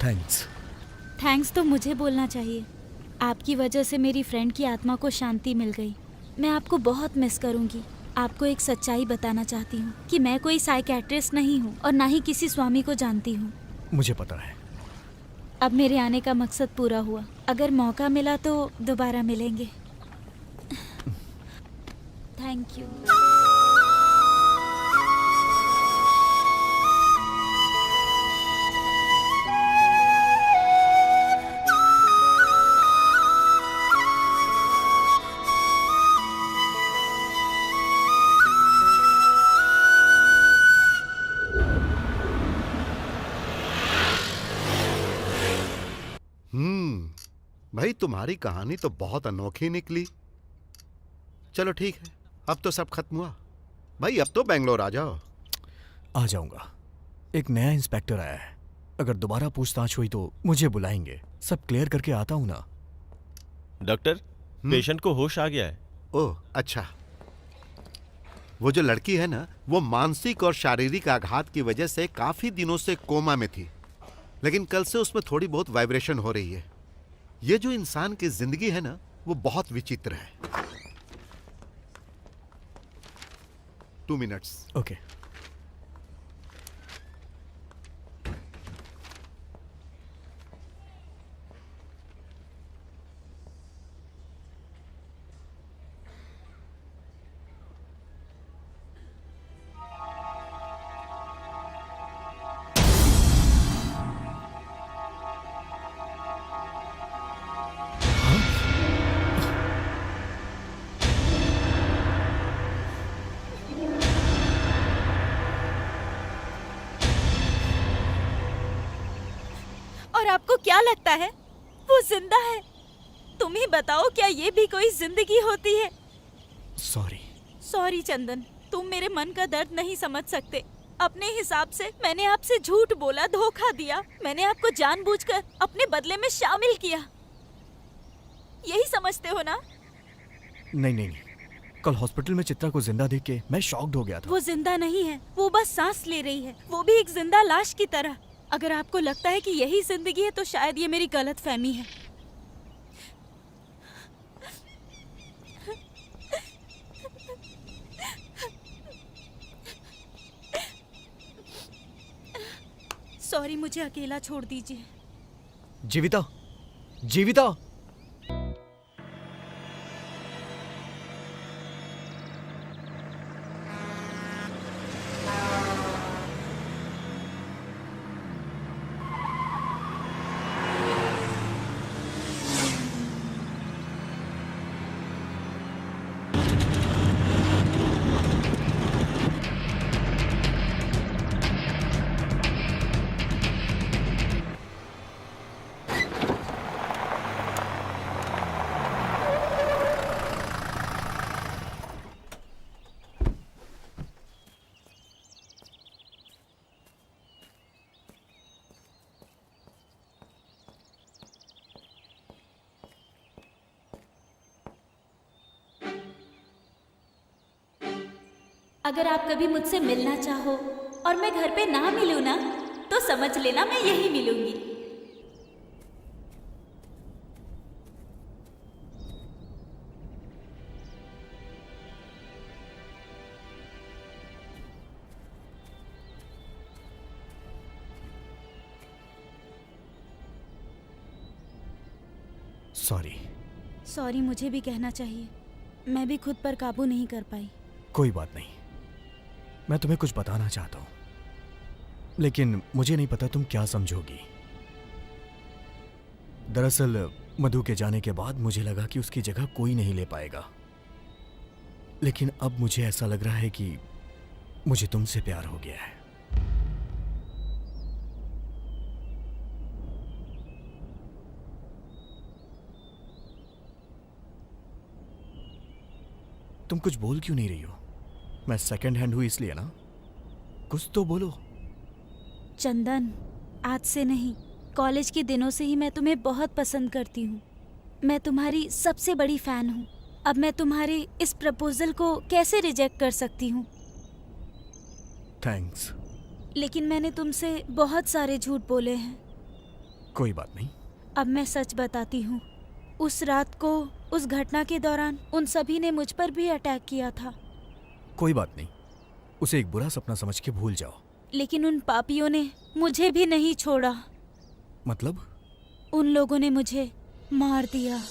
थैंक्स। थैंक्स तो मुझे बोलना चाहिए। आपकी वजह से मेरी फ्रेंड की आत्मा को शांति मिल गई। मैं आपको बहुत मिस करूंगी। आपको एक सच्चाई बताना चाहती हूँ कि मैं कोई साइकेट्रिस्ट नहीं हूँ और ना ही किसी स्वामी को जानती हूँ। मुझे पता है। अब मेरे आने का मकसद पूरा हुआ। अगर मौका मिला तो दोबारा मिलेंगे। Thank you. भाई तुम्हारी कहानी तो बहुत अनोखी निकली। चलो ठीक है, अब तो सब खत्म हुआ। भाई अब तो बेंगलोर आ जाओ। आ जाऊंगा। एक नया इंस्पेक्टर आया है। अगर दोबारा पूछताछ हुई तो मुझे बुलाएंगे। सब क्लियर करके आता हूं ना। डॉक्टर, पेशेंट को होश आ गया है। ओह अच्छा। वो जो लड़की है ना, वो मानसिक और शारीरिक आघात की वजह से काफी दिनों से कोमा में थी, लेकिन कल से उसमें थोड़ी बहुत वाइब्रेशन हो रही है। ये जो इंसान की जिंदगी है ना, वो बहुत विचित्र है। 2 मिनट्स। ओके। और आपको क्या लगता है वो जिंदा है? तुम ही बताओ, क्या ये भी कोई जिंदगी होती है? सॉरी चंदन, तुम मेरे मन का दर्द नहीं समझ सकते। अपने हिसाब से मैंने आपसे झूठ बोला, धोखा दिया। मैंने आपको जानबूझकर अपने बदले में शामिल किया। यही समझते हो ना? नहीं। कल हॉस्पिटल में चित्रा को जिंदा देख के मैं शॉक्ड हो गया था। वो जिंदा नहीं है, वो बस सांस ले रही है, वो भी एक जिंदा लाश की तरह। अगर आपको लगता है कि यही जिंदगी है तो शायद ये मेरी गलतफहमी है। सॉरी, मुझे अकेला छोड़ दीजिए। जीविता। अगर आप कभी मुझसे मिलना चाहो और मैं घर पे ना मिलूँ ना, तो समझ लेना मैं यही मिलूंगी। सॉरी। सॉरी मुझे भी कहना चाहिए, मैं भी खुद पर काबू नहीं कर पाई। कोई बात नहीं, मैं तुम्हें कुछ बताना चाहता हूं, लेकिन मुझे नहीं पता तुम क्या समझोगी। दरअसल मधु के जाने के बाद मुझे लगा कि उसकी जगह कोई नहीं ले पाएगा, लेकिन अब मुझे ऐसा लग रहा है कि मुझे तुमसे प्यार हो गया है। तुम कुछ बोल क्यों नहीं रही हो? मैं सेकंड हैंड हूं इसलिए ना? कुछ तो बोलो। चंदन, आज से नहीं, कॉलेज के दिनों से ही मैं तुम्हें बहुत पसंद करती हूँ। मैं तुम्हारी सबसे बड़ी फैन हूँ। अब मैं तुम्हारे इस प्रपोजल को कैसे रिजेक्ट कर सकती हूँ? थैंक्स। लेकिन मैंने तुमसे बहुत सारे झूठ बोले हैं। कोई बात नहीं। अब मैं सच बताती हूँ। उस रात को, उस घटना के दौरान उन सभी ने मुझ पर भी अटैक किया था। कोई बात नहीं, उसे एक बुरा सपना समझ के भूल जाओ। लेकिन उन पापियों ने मुझे भी नहीं छोड़ा। मतलब? उन लोगों ने मुझे मार दिया।